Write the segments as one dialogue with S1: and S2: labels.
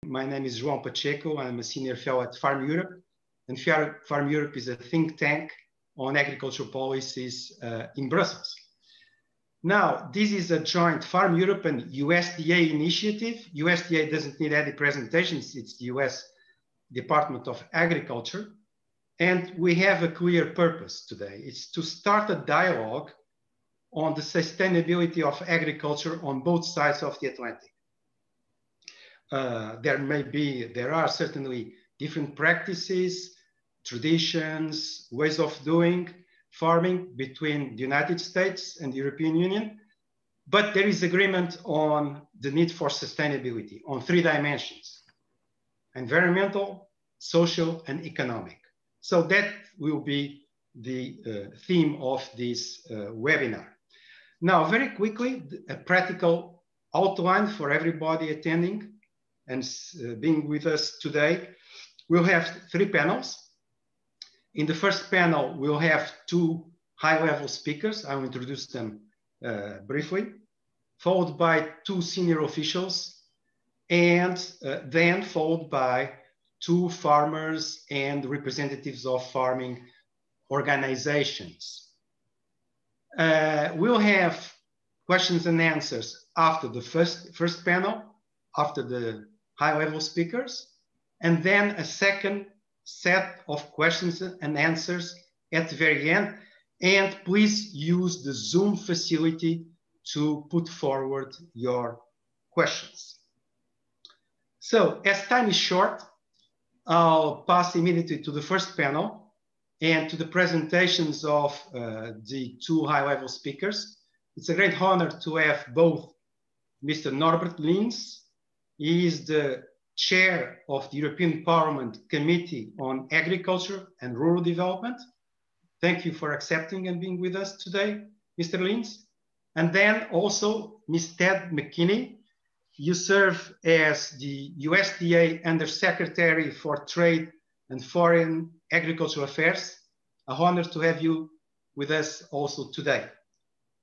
S1: My name is João Pacheco. I'm a senior fellow at Farm Europe. And Farm Europe is a think tank on agricultural policies in Brussels. Now, this is a joint Farm Europe and USDA initiative. USDA doesn't need any presentations. It's the US Department of Agriculture. And we have a clear purpose today. It's to start a dialogue on the sustainability of agriculture on both sides of the Atlantic. There are certainly different practices, traditions, ways of doing farming between the United States and the European Union, but there is agreement on the need for sustainability on three dimensions: environmental, social, and economic. So that will be the theme of this webinar. Now, very quickly, a practical outline for everybody attending and being with us today. We'll have three panels. In the first panel, we'll have two high-level speakers. I will introduce them briefly, followed by two senior officials, and then followed by two farmers and representatives of farming organizations. We'll have questions and answers after the first panel, after the high-level speakers, and then a second set of questions and answers at the very end. And please use the Zoom facility to put forward your questions. So as time is short, I'll pass immediately to the first panel and to the presentations of the two high-level speakers. It's a great honor to have both Mr. Norbert Lins. He is the chair of the European Parliament Committee on Agriculture and Rural Development. Thank you for accepting and being with us today, Mr. Lins. And then also Ms. Ted McKinney. You serve as the USDA Undersecretary for Trade and Foreign Agricultural Affairs. A honor to have you with us also today.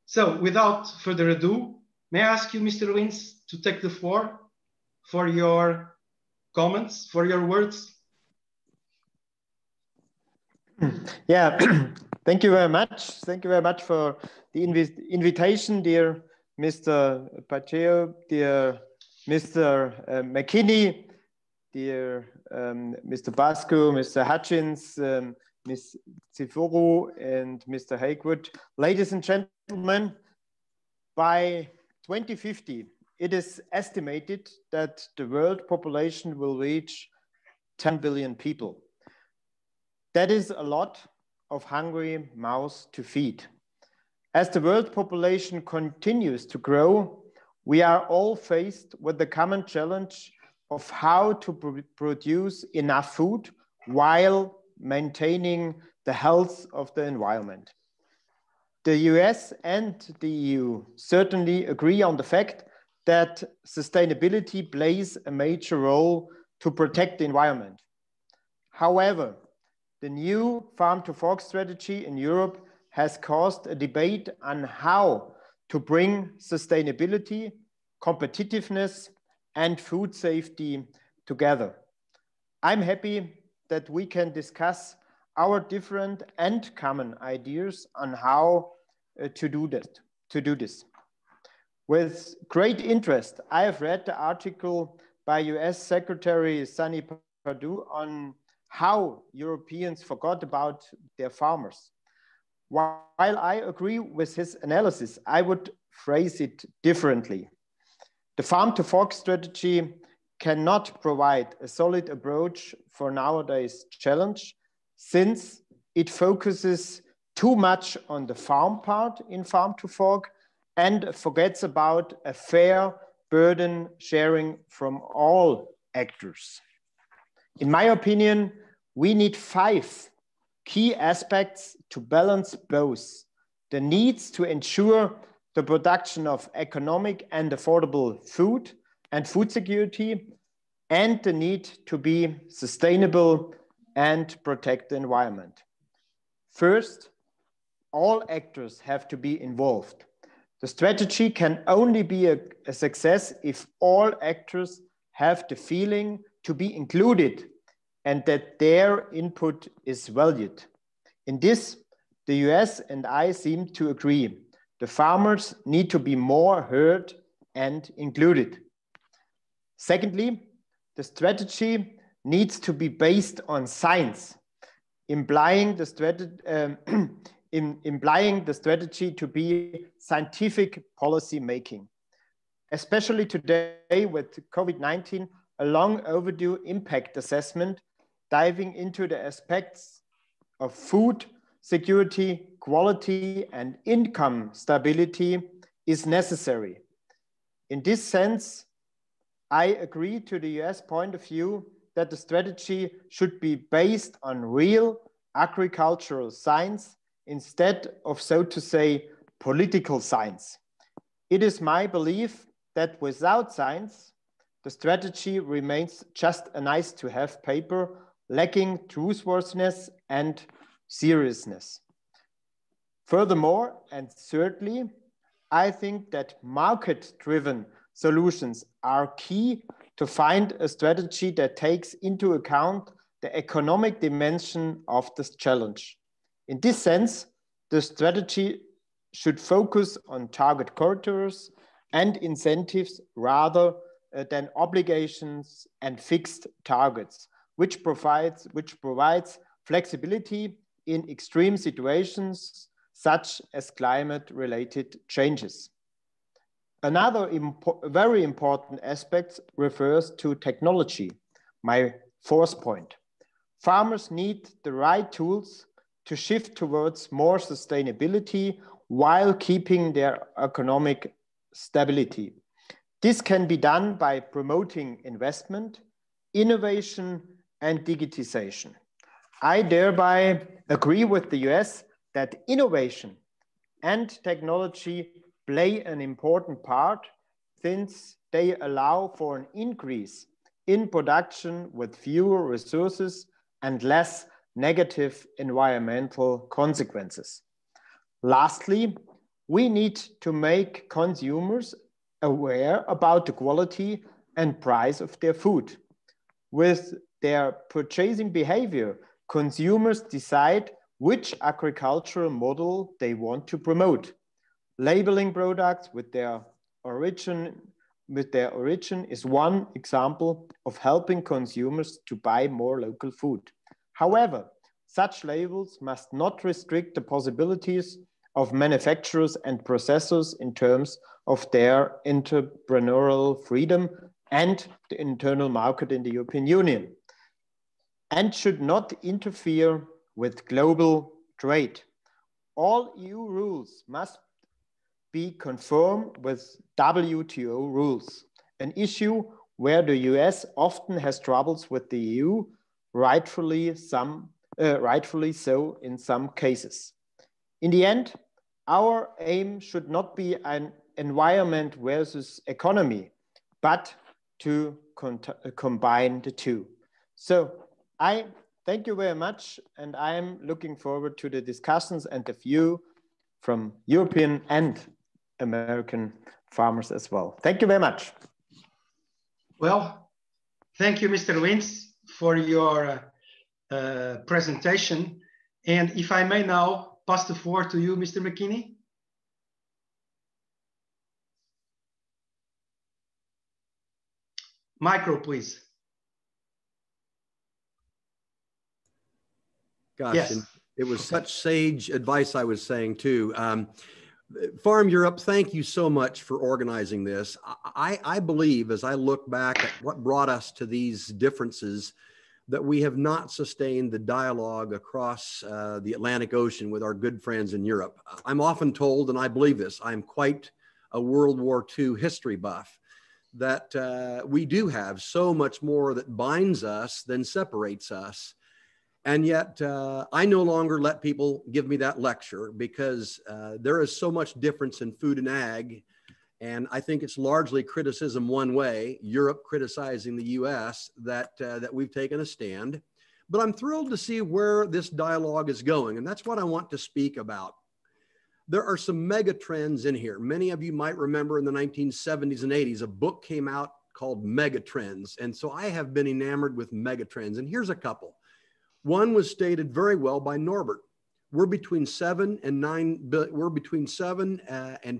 S1: So without further ado, may I ask you, Mr. Lins, to take the floor for your comments, for your words?
S2: Yeah, thank you very much. Thank you very much for the invitation, dear Mr. Pacheco, dear Mr. McKinney, dear Mr. Basco, Mr. Hutchins, Ms. Tshiforu, and Mr. Hakewood. Ladies and gentlemen, by 2050, it is estimated that the world population will reach 10 billion people. That is a lot of hungry mouths to feed. As the world population continues to grow, we are all faced with the common challenge of how to produce enough food while maintaining the health of the environment. The US and the EU certainly agree on the fact that sustainability plays a major role to protect the environment. However, the new farm-to-fork strategy in Europe has caused a debate on how to bring sustainability, competitiveness, and food safety together. I'm happy that we can discuss our different and common ideas on how to do this. With great interest, I have read the article by US Secretary Sonny Perdue on how Europeans forgot about their farmers. While I agree with his analysis, I would phrase it differently. The farm-to-fork strategy cannot provide a solid approach for nowadays challenge, since it focuses too much on the farm part in farm-to-fork and forgets about a fair burden sharing from all actors. In my opinion, we need 5 key aspects to balance both the needs to ensure the production of economic and affordable food and food security, and the need to be sustainable and protect the environment. First, all actors have to be involved. The strategy can only be a success if all actors have the feeling to be included and that their input is valued. In this, the US and I seem to agree. The farmers need to be more heard and included. Secondly, the strategy needs to be based on science, implying the strategy to be scientific policy making. Especially today with COVID-19, a long overdue impact assessment diving into the aspects of food security, quality, and income stability is necessary. In this sense, I agree to the US point of view that the strategy should be based on real agricultural science instead of, so to say, political science. It is my belief that without science, the strategy remains just a nice to have paper, lacking truthworthiness and seriousness. Furthermore, and thirdly, I think that market-driven solutions are key to find a strategy that takes into account the economic dimension of this challenge. In this sense, the strategy should focus on target corridors and incentives rather than obligations and fixed targets, which provides flexibility in extreme situations such as climate-related changes. Another very important aspect refers to technology, my fourth point. Farmers need the right tools to shift towards more sustainability while keeping their economic stability. This can be done by promoting investment, innovation, and digitization. I thereby agree with the US that innovation and technology play an important part since they allow for an increase in production with fewer resources and less negative environmental consequences. Lastly, we need to make consumers aware about the quality and price of their food. With their purchasing behavior, consumers decide which agricultural model they want to promote. Labeling products with their origin is one example of helping consumers to buy more local food. However, such labels must not restrict the possibilities of manufacturers and processors in terms of their entrepreneurial freedom and the internal market in the European Union, and should not interfere with global trade. All EU rules must be conform with WTO rules, an issue where the US often has troubles with the EU, rightfully so in some cases. In the end, our aim should not be an environment versus economy, but to combine the two. So I thank you very much, and I am looking forward to the discussions and the view from European and American farmers as well. Thank you very much.
S1: Well, thank you, Mr. Wins, for your presentation. And if I may now pass the floor to you, Mr. McKinney. Micro, please.
S3: Gosh,
S1: yes.
S3: And it was such sage advice I was saying too. Farm Europe, thank you so much for organizing this. I believe, as I look back at what brought us to these differences, that we have not sustained the dialogue across the Atlantic Ocean with our good friends in Europe. I'm often told, and I believe this, I'm quite a World War II history buff, that we do have so much more that binds us than separates us. And yet I no longer let people give me that lecture, because there is so much difference in food and ag. And I think it's largely criticism one way, Europe criticizing the US, that we've taken a stand. But I'm thrilled to see where this dialogue is going. And that's what I want to speak about. There are some mega trends in here. Many of you might remember in the 1970s and 80s, a book came out called megatrends. And so I have been enamored with megatrends. And here's a couple. One was stated very well by Norbert. We're between 7 and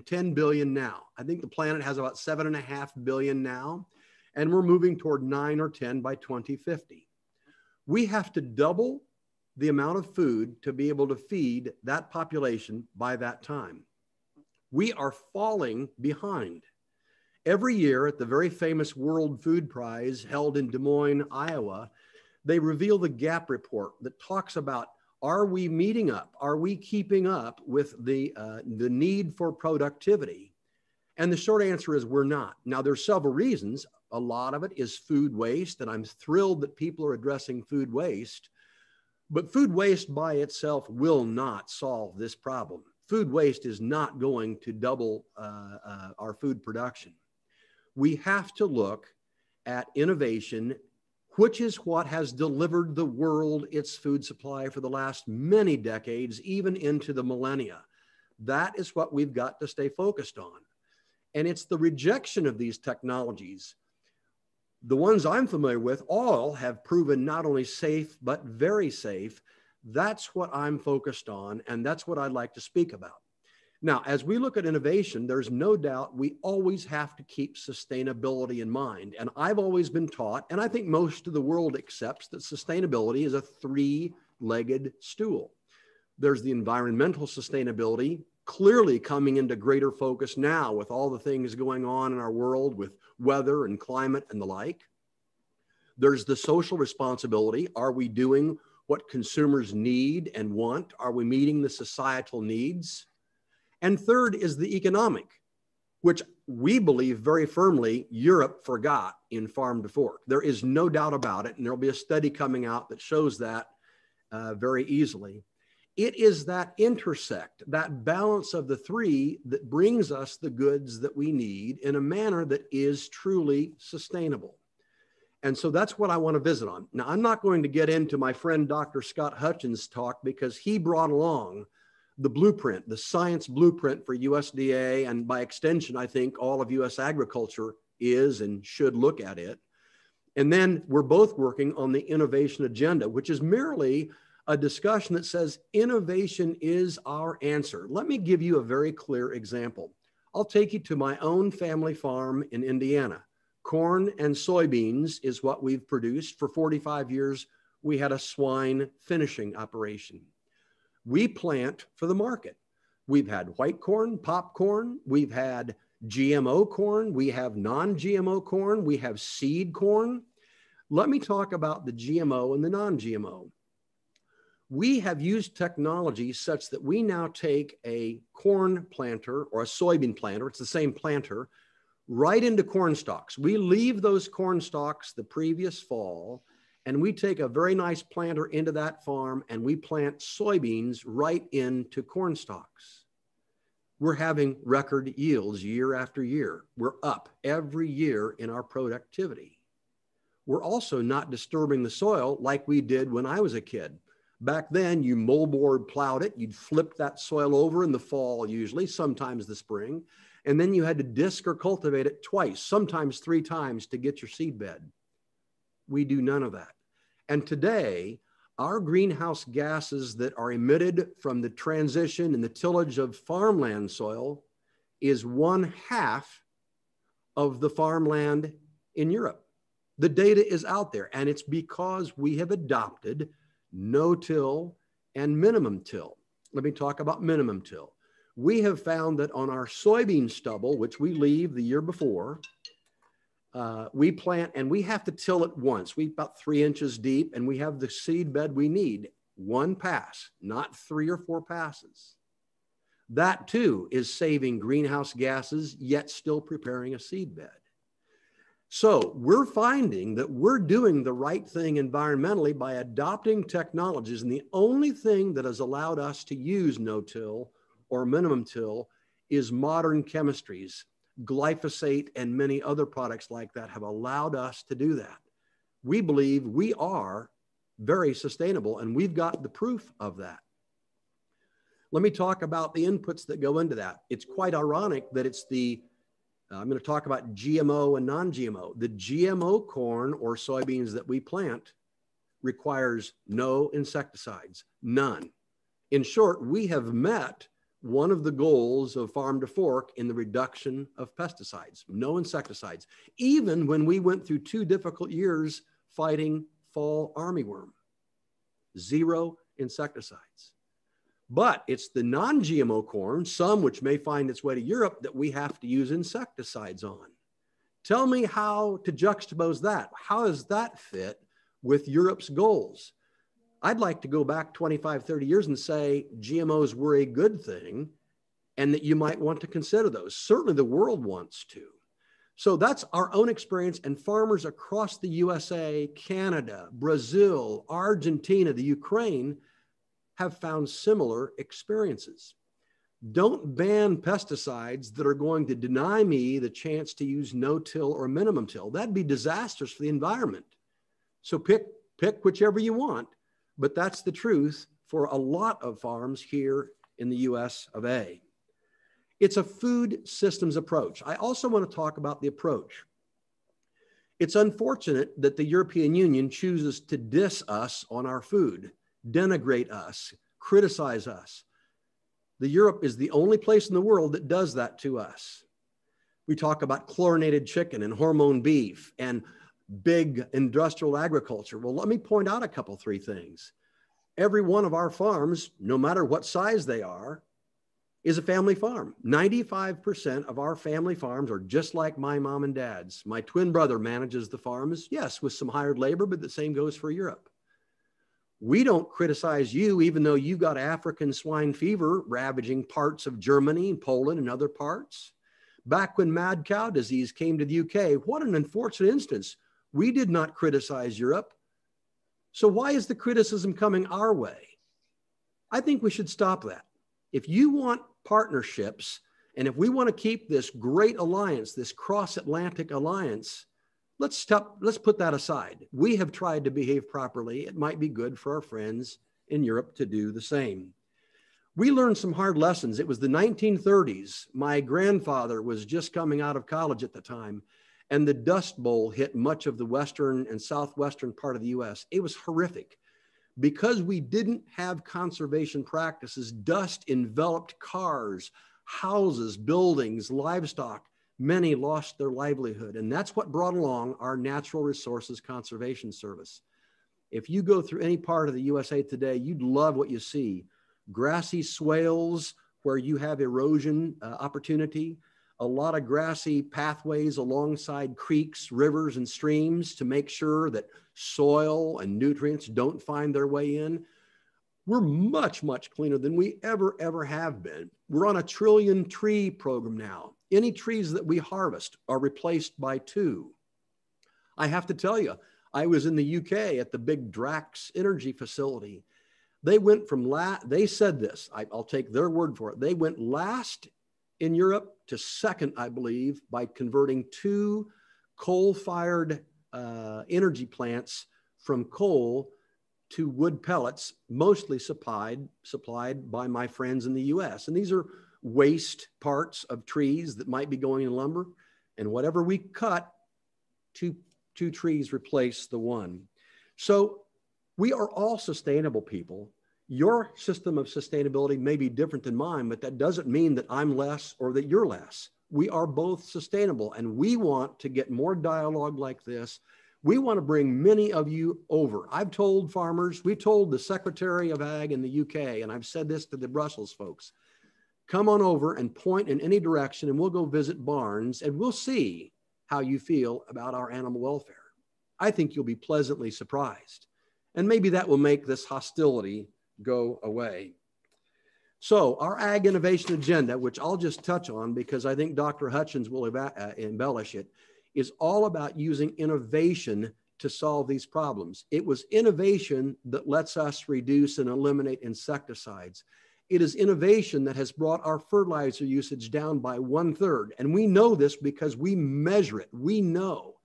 S3: 10 billion now. I think the planet has about 7.5 billion now, and we're moving toward 9 or 10 by 2050. We have to double the amount of food to be able to feed that population by that time. We are falling behind. Every year at the very famous World Food Prize held in Des Moines, Iowa, they reveal the gap report that talks about, are we meeting up? Are we keeping up with the need for productivity? And the short answer is we're not. Now, there's several reasons. A lot of it is food waste, and I'm thrilled that people are addressing food waste. But food waste by itself will not solve this problem. Food waste is not going to double our food production. We have to look at innovation, which is what has delivered the world its food supply for the last many decades, even into the millennia. That is what we've got to stay focused on. And it's the rejection of these technologies. The ones I'm familiar with all have proven not only safe, but very safe. That's what I'm focused on, and that's what I'd like to speak about. Now, as we look at innovation, there's no doubt we always have to keep sustainability in mind. And I've always been taught, and I think most of the world accepts, that sustainability is a three-legged stool. There's the environmental sustainability, clearly coming into greater focus now with all the things going on in our world with weather and climate and the like. There's the social responsibility. Are we doing what consumers need and want? Are we meeting the societal needs? And third is the economic, which we believe very firmly Europe forgot in Farm to Fork. There is no doubt about it, and there'll be a study coming out that shows that very easily. It is that intersect, that balance of the three that brings us the goods that we need in a manner that is truly sustainable. And so that's what I want to visit on. Now, I'm not going to get into my friend Dr. Scott Hutchins' talk because he brought along the blueprint, the science blueprint for USDA, and by extension, I think all of US agriculture is and should look at it. And then we're both working on the innovation agenda, which is merely a discussion that says innovation is our answer. Let me give you a very clear example. I'll take you to my own family farm in Indiana. Corn and soybeans is what we've produced. For 45 years, we had a swine finishing operation. We plant for the market. We've had white corn, popcorn, we've had GMO corn, we have non-GMO corn, we have seed corn. Let me talk about the GMO and the non-GMO. We have used technology such that we now take a corn planter or a soybean planter, it's the same planter, right into corn stalks. We leave those corn stalks the previous fall, and we take a very nice planter into that farm and we plant soybeans right into corn stalks. We're having record yields year after year. We're up every year in our productivity. We're also not disturbing the soil like we did when I was a kid. Back then, you moldboard plowed it, you'd flip that soil over in the fall usually, sometimes the spring, and then you had to disc or cultivate it twice, sometimes 3 times to get your seed bed. We do none of that. And today, our greenhouse gases that are emitted from the transition and the tillage of farmland soil is 1/2 of the farmland in Europe. The data is out there, and it's because we have adopted no-till and minimum till. Let me talk about minimum till. We have found that on our soybean stubble, which we leave the year before, we plant and we have to till it once. We're about 3 inches deep and we have the seed bed we need. 1 pass, not 3 or 4 passes. That too is saving greenhouse gases, yet still preparing a seed bed. So we're finding that we're doing the right thing environmentally by adopting technologies. And the only thing that has allowed us to use no-till or minimum till is modern chemistries. Glyphosate and many other products like that have allowed us to do that. We believe we are very sustainable, and we've got the proof of that. Let me talk about the inputs that go into that. It's quite ironic that it's the I'm going to talk about GMO and non-GMO. The GMO corn or soybeans that we plant requires no insecticides, none. In short, we have met one of the goals of Farm to Fork in the reduction of pesticides, no insecticides, even when we went through 2 difficult years fighting fall armyworm, 0 insecticides. But it's the non-GMO corn, some which may find its way to Europe, that we have to use insecticides on. Tell me how to juxtapose that. How does that fit with Europe's goals? I'd like to go back 25, 30 years and say GMOs were a good thing and that you might want to consider those. Certainly the world wants to. So that's our own experience, and farmers across the USA, Canada, Brazil, Argentina, the Ukraine have found similar experiences. Don't ban pesticides that are going to deny me the chance to use no-till or minimum till. That'd be disastrous for the environment. So pick whichever you want, but that's the truth for a lot of farms here in the US of A. It's a food systems approach. I also want to talk about the approach. It's unfortunate that the European Union chooses to diss us on our food, denigrate us, criticize us. Europe is the only place in the world that does that to us. We talk about chlorinated chicken and hormone beef and big industrial agriculture. Well, let me point out a couple, 3 things. Every one of our farms, no matter what size they are, is a family farm. 95% of our family farms are just like my mom and dad's. My twin brother manages the farms, yes, with some hired labor, but the same goes for Europe. We don't criticize you, even though you've got African swine fever ravaging parts of Germany and Poland and other parts. Back when mad cow disease came to the UK, what an unfortunate instance. We did not criticize Europe. So why is the criticism coming our way? I think we should stop that. If you want partnerships, and if we want to keep this great alliance, this cross-Atlantic alliance, let's put that aside. We have tried to behave properly. It might be good for our friends in Europe to do the same. We learned some hard lessons. It was the 1930s. My grandfather was just coming out of college at the time, and the Dust Bowl hit much of the western and southwestern part of the US. It was horrific. Because we didn't have conservation practices, dust enveloped cars, houses, buildings, livestock. Many lost their livelihood, and that's what brought along our Natural Resources Conservation Service. If you go through any part of the USA today, you'd love what you see. Grassy swales where you have erosion opportunity, a lot of grassy pathways alongside creeks, rivers, and streams to make sure that soil and nutrients don't find their way in. We're much, much cleaner than we ever have been. We're on a 1 trillion tree program now. Any trees that we harvest are replaced by 2. I have to tell you, I was in the UK at the big Drax energy facility. They went from they said this, I'll take their word for it. They went last in Europe to second, I believe, by converting 2 coal-fired energy plants from coal to wood pellets, mostly supplied by my friends in the US. And these are waste parts of trees that might be going in lumber. And whatever we cut, two trees replace the one. So we are all sustainable people. Your system of sustainability may be different than mine, but that doesn't mean that I'm less or that you're less. We are both sustainable, and we want to get more dialogue like this. We want to bring many of you over. I've told farmers, we told the Secretary of Ag in the UK, and I've said this to the Brussels folks, come on over and point in any direction, and we'll go visit barns, and we'll see how you feel about our animal welfare. I think you'll be pleasantly surprised. And maybe that will make this hostility go away. So our ag innovation agenda, which I'll just touch on because I think Dr. Hutchins will embellish it, is all about using innovation to solve these problems. It was innovation that lets us reduce and eliminate insecticides. It is innovation that has brought our fertilizer usage down by 1/3. And we know this because we measure it. We know.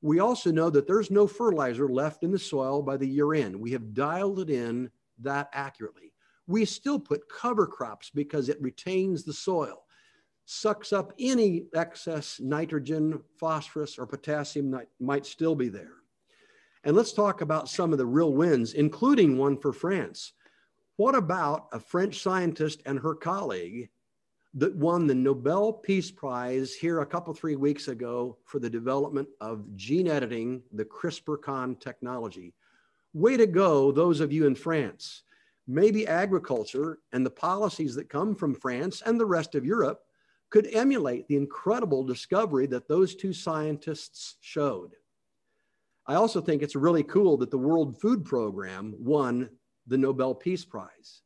S3: We also know that there's no fertilizer left in the soil by the year end. We have dialed it in that accurately. We still put cover crops because it retains the soil. sucks up any excess nitrogen, phosphorus, or potassium that might still be there. And let's talk about some of the real wins, including one for France. What about a French scientist and her colleague that won the Nobel Peace Prize here a couple, 3 weeks ago for the development of gene editing, the CRISPR-Cas technology? Way to go, those of you in France. Maybe agriculture and the policies that come from France and the rest of Europe could emulate the incredible discovery that those two scientists showed. I also think it's really cool that the World Food Program won the Nobel Peace Prize.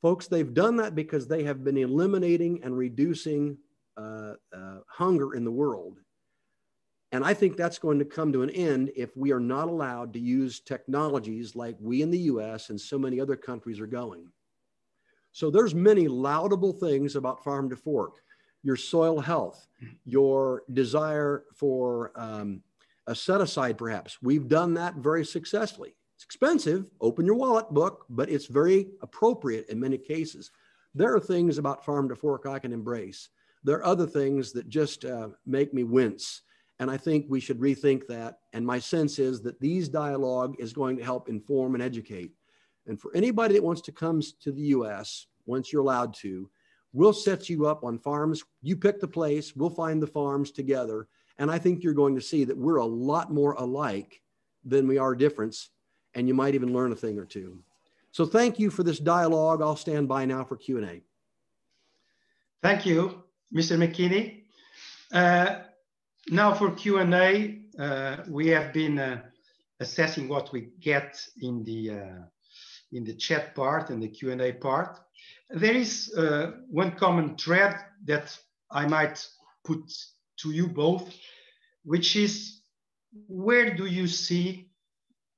S3: Folks, they've done that because they have been eliminating and reducing hunger in the world. And I think that's going to come to an end if we are not allowed to use technologies like we in the US and so many other countries are going. So there's many laudable things about farm to fork. Your soil health, your desire for a set aside perhaps. We've done that very successfully. It's expensive, open your wallet book, but it's very appropriate in many cases. There are things about farm to fork I can embrace. There are other things that just make me wince. And I think we should rethink that. And my sense is that these dialogue is going to help inform and educate. And for anybody that wants to come to the US, once you're allowed to, we'll set you up on farms. You pick the place, we'll find the farms together. And I think you're going to see that we're a lot more alike than we are different. And you might even learn a thing or two. So thank you for this dialogue. I'll stand by now for Q&A.
S1: Thank you, Mr. McKinney. Now for Q&A, we have been assessing what we get in the chat part and the Q&A part. There is one common thread that I might put to you both, which is, where do you see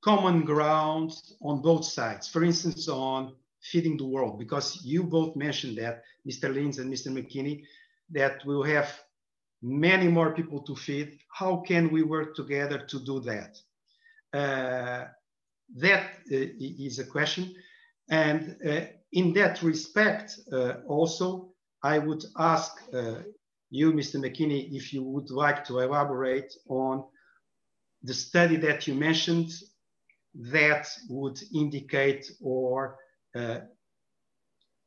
S1: common ground on both sides? For instance, on feeding the world, because you both mentioned that, Mr. Lins and Mr. McKinney, that we'll have many more people to feed. How can we work together to do that? That is a question. And in that respect, also, I would ask you, Mr. McKinney, if you would like to elaborate on the study that you mentioned that would indicate or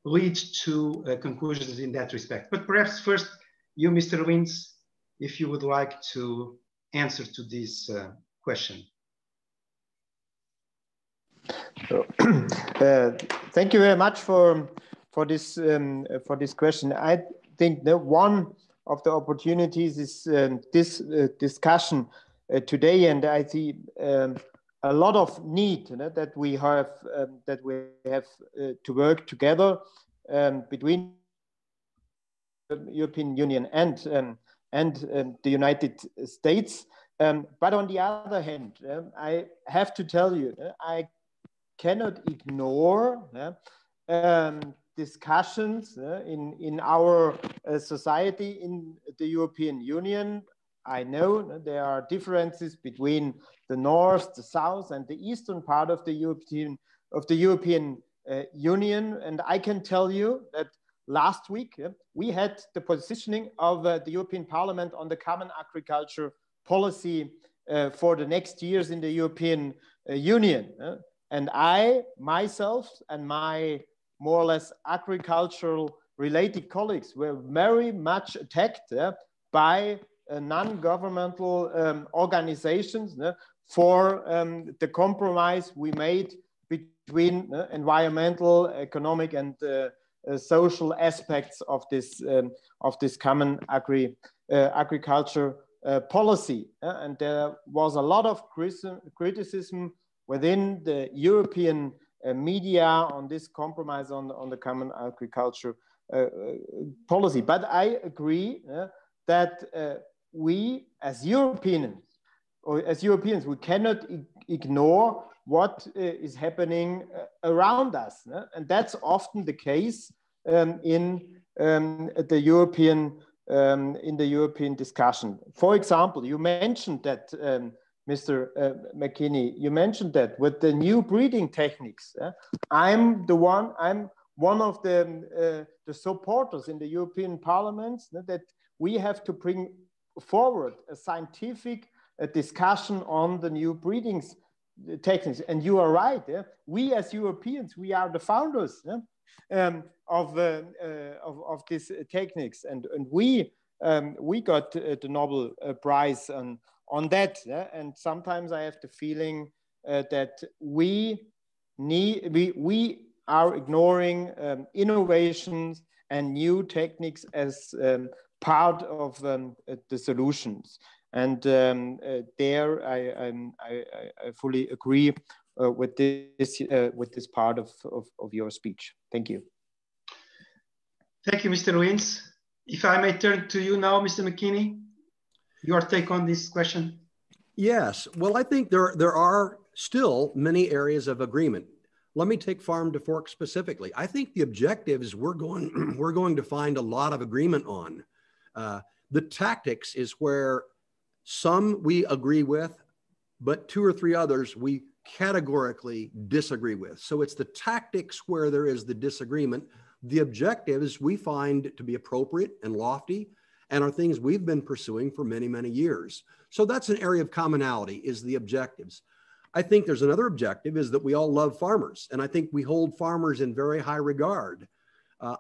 S1: lead to conclusions in that respect. But perhaps first, you, Mr. Lins, if you would like to answer to this question.
S2: Thank you very much for this question. I think that one of the opportunities is this discussion today, and I see a lot of need that we have to work together between the European Union and the United States. But on the other hand, I have to tell you, I cannot ignore discussions in our society in the European Union. I know there are differences between the north, the south, and the eastern part of the European Union. And I can tell you that last week we had the positioning of the European Parliament on the common agriculture policy for the next years in the European Union. And I, myself, and my more or less agricultural related colleagues were very much attacked by non-governmental organizations for the compromise we made between environmental, economic, and social aspects of this common agriculture policy. And there was a lot of criticism within the European media on this compromise on the common agriculture policy. But I agree that we as Europeans, we cannot ignore what is happening around us. And that's often the case in the European discussion. For example, you mentioned that, Mr. McKinney, you mentioned that with the new breeding techniques, I'm one of the supporters in the European Parliament that we have to bring forward a scientific discussion on the new breeding techniques. And you are right. Yeah? We as Europeans, we are the founders of these techniques, and we got the Nobel Prize on that. Yeah? And sometimes I have the feeling that we are ignoring innovations and new techniques as part of the solutions. And there I fully agree with this part of your speech. Thank you.
S1: Thank you, Mr. Wins. If I may turn to you now, Mr. McKinney, your take on this question.
S3: Yes, well, I think there are still many areas of agreement. Let me take farm to fork specifically. I think the objectives we're going to find a lot of agreement on. The tactics is where some we agree with, but 2 or 3 others we categorically disagree with. So it's the tactics where there is the disagreement. The objectives we find to be appropriate and lofty and are things we've been pursuing for many, many years. So that's an area of commonality, is the objectives. I think there's another objective, is that we all love farmers. And I think we hold farmers in very high regard.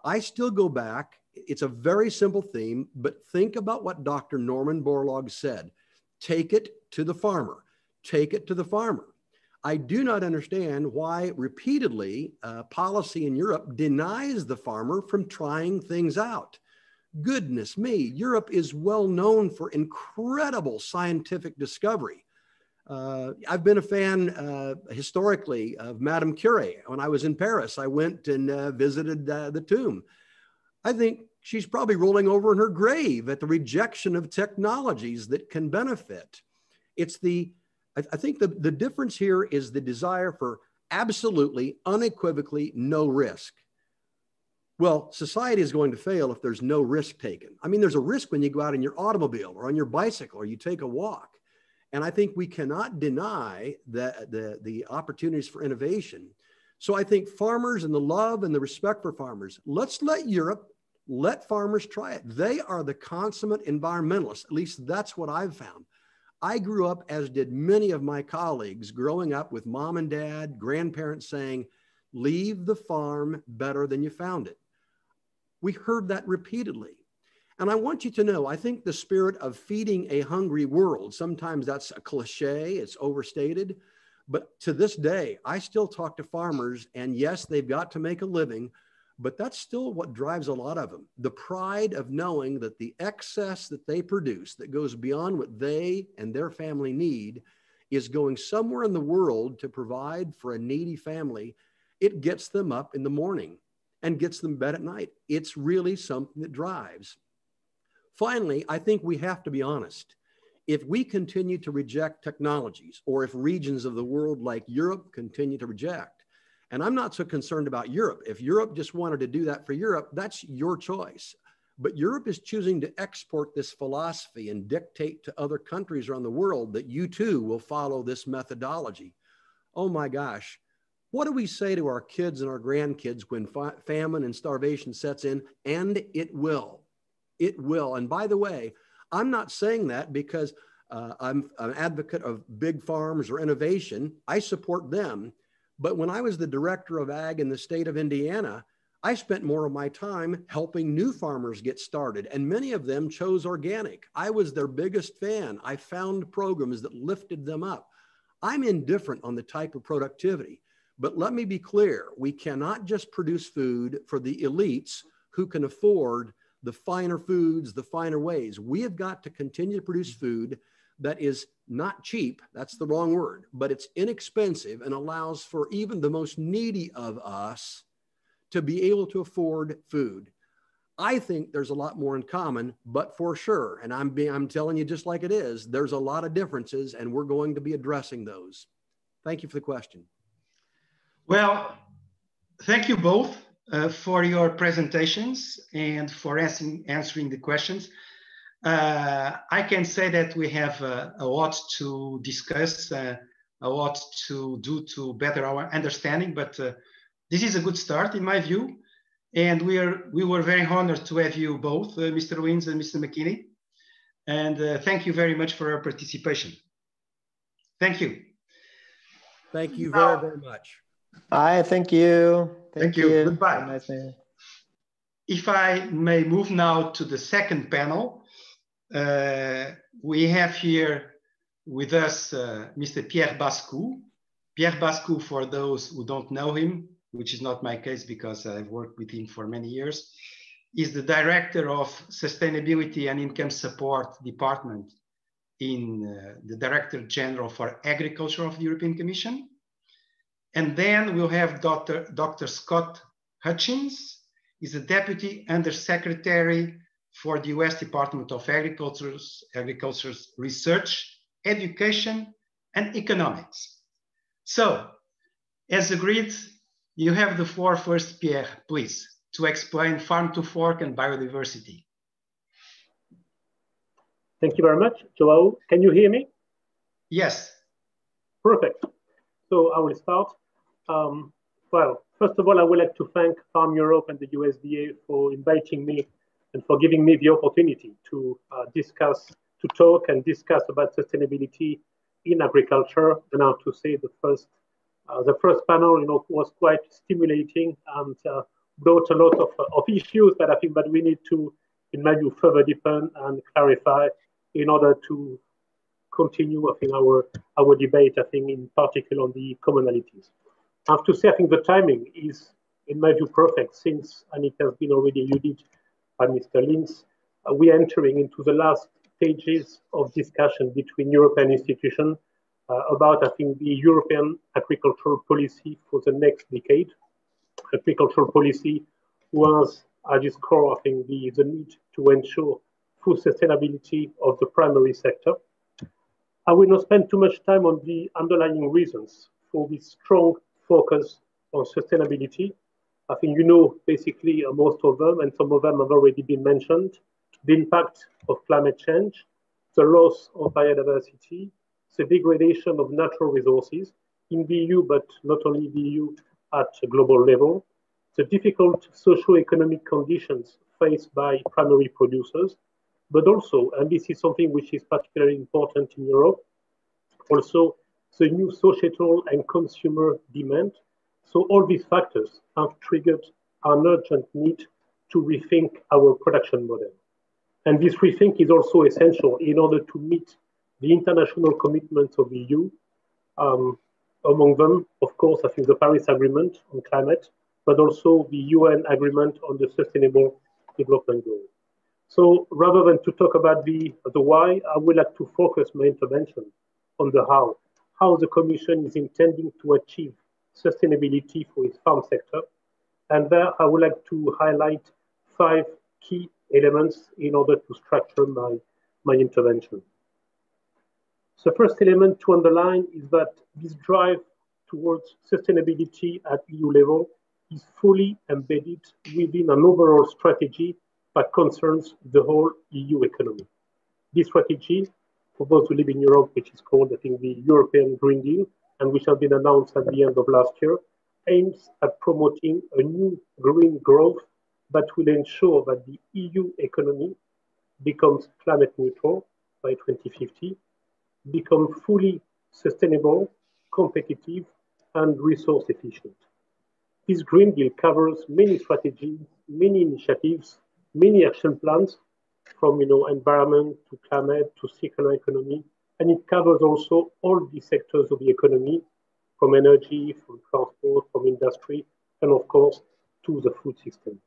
S3: I still go back, it's a very simple theme, but think about what Dr. Norman Borlaug said. Take it to the farmer. Take it to the farmer. I do not understand why repeatedly policy in Europe denies the farmer from trying things out. Goodness me, Europe is well known for incredible scientific discovery. I've been a fan historically of Madame Curie. When I was in Paris, I went and visited the tomb. I think she's probably rolling over in her grave at the rejection of technologies that can benefit. It's I think the difference here is the desire for absolutely, unequivocally no risk. Well, society is going to fail if there's no risk taken. I mean, there's a risk when you go out in your automobile or on your bicycle or you take a walk. And I think we cannot deny the opportunities for innovation. So I think farmers and the love and the respect for farmers, let's let Europe, let farmers try it. They are the consummate environmentalists. At least that's what I've found. I grew up, as did many of my colleagues, growing up with mom and dad, grandparents saying, leave the farm better than you found it. We heard that repeatedly. And I want you to know, I think the spirit of feeding a hungry world, sometimes that's a cliche, it's overstated, but to this day, I still talk to farmers, and yes, they've got to make a living, but that's still what drives a lot of them. The pride of knowing that the excess that they produce that goes beyond what they and their family need is going somewhere in the world to provide for a needy family. It gets them up in the morning and gets them bed at night. It's really something that drives. Finally, I think we have to be honest. If we continue to reject technologies, or if regions of the world like Europe continue to reject, and I'm not so concerned about Europe. If Europe just wanted to do that for Europe, that's your choice. But Europe is choosing to export this philosophy and dictate to other countries around the world that you too will follow this methodology. Oh my gosh. What do we say to our kids and our grandkids when famine and starvation sets in? And it will. It will. And by the way, I'm not saying that because I'm an advocate of big farms or innovation. I support them. But when I was the director of ag in the state of Indiana, I spent more of my time helping new farmers get started, and many of them chose organic. I was their biggest fan. I found programs that lifted them up. I'm indifferent on the type of productivity, but let me be clear. We cannot just produce food for the elites who can afford the finer foods, the finer ways. We have got to continue to produce food that is not cheap, that's the wrong word, but it's inexpensive and allows for even the most needy of us to be able to afford food. I think there's a lot more in common, but for sure, and I'm telling you just like it is, there's a lot of differences, and we're going to be addressing those. Thank you for the question.
S1: Well, thank you both for your presentations and for answering the questions. I can say that we have a lot to discuss, a lot to do to better our understanding, but this is a good start in my view. And we were very honored to have you both, Mr. Wins and Mr. McKinney. And thank you very much for your participation. Thank you.
S3: Thank you very, very much.
S2: Hi, thank you.
S1: Thank you. Goodbye.
S2: Nice day.
S1: If I may move now to the second panel, we have here with us Mr. Pierre Bascou. Pierre Bascou, for those who don't know him, which is not my case because I've worked with him for many years, is the Director of Sustainability and Income Support Department in the Director General for Agriculture of the European Commission. And then we'll have Dr. Scott Hutchins, is the Deputy Undersecretary for the US Department of Agriculture's Research, Education, and Economics. So, as agreed, you have the floor first, Pierre, please, to explain farm to fork and biodiversity.
S4: Thank you very much, Joao. Can you hear me?
S1: Yes.
S4: Perfect. So I will start. Well, first of all, I would like to thank Farm Europe and the USDA for inviting me and for giving me the opportunity to talk and discuss about sustainability in agriculture. And now to say the first panel, was quite stimulating and brought a lot of issues that I think that we need to, in my view, further deepen and clarify in order to continue, I think, our debate, I think, in particular on the commonalities. I have to say, I think the timing is, in my view, perfect since, and it has been already alluded by Mr. Linz, we are entering into the last stages of discussion between European institutions about, I think, the European agricultural policy for the next decade. Agricultural policy was, at its core, I think, the need to ensure full sustainability of the primary sector. I will not spend too much time on the underlying reasons for this strong focus on sustainability. I think you know basically most of them, and some of them have already been mentioned. The impact of climate change, the loss of biodiversity, the degradation of natural resources in the EU, but not only the EU, at a global level, the difficult socio-economic conditions faced by primary producers, but also, and this is something which is particularly important in Europe, also the new societal and consumer demand. So all these factors have triggered an urgent need to rethink our production model. And this rethink is also essential in order to meet the international commitments of the EU. Among them, of course, I think the Paris Agreement on climate, but also the UN Agreement on the Sustainable Development Goals. So rather than to talk about the why, I would like to focus my intervention on the how the Commission is intending to achieve sustainability for its farm sector. And there I would like to highlight 5 key elements in order to structure my intervention. So the first element to underline is that this drive towards sustainability at EU level is fully embedded within an overall strategy that concerns the whole EU economy. This strategy, for those who live in Europe, which is called, I think, the European Green Deal, and which has been announced at the end of last year, aims at promoting a new green growth that will ensure that the EU economy becomes climate neutral by 2050, become fully sustainable, competitive, and resource efficient. This Green Deal covers many strategies, many initiatives, many action plans, from environment to climate to circular economy, and it covers also all the sectors of the economy, from energy, from transport, from industry, and of course to the food system.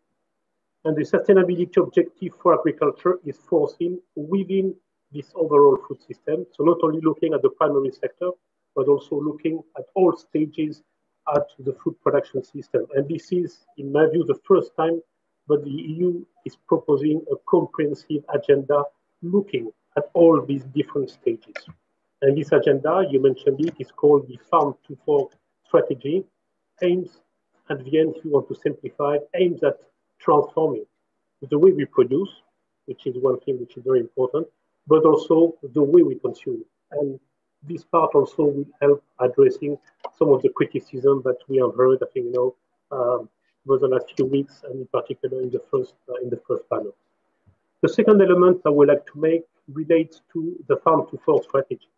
S4: And the sustainability objective for agriculture is foreseen within this overall food system. So not only looking at the primary sector, but also looking at all stages at the food production system. And this is, in my view, the first time that the EU is proposing a comprehensive agenda looking at all these different stages. And this agenda, you mentioned it, is called the Farm to Fork Strategy, aims at the end, if you want to simplify it, aims at transforming the way we produce, which is one thing which is very important, but also the way we consume. And this part also will help addressing some of the criticism that we have heard, I think, over the last few weeks, and in particular in the first panel. The second element I would like to make relates to the farm to fork strategy.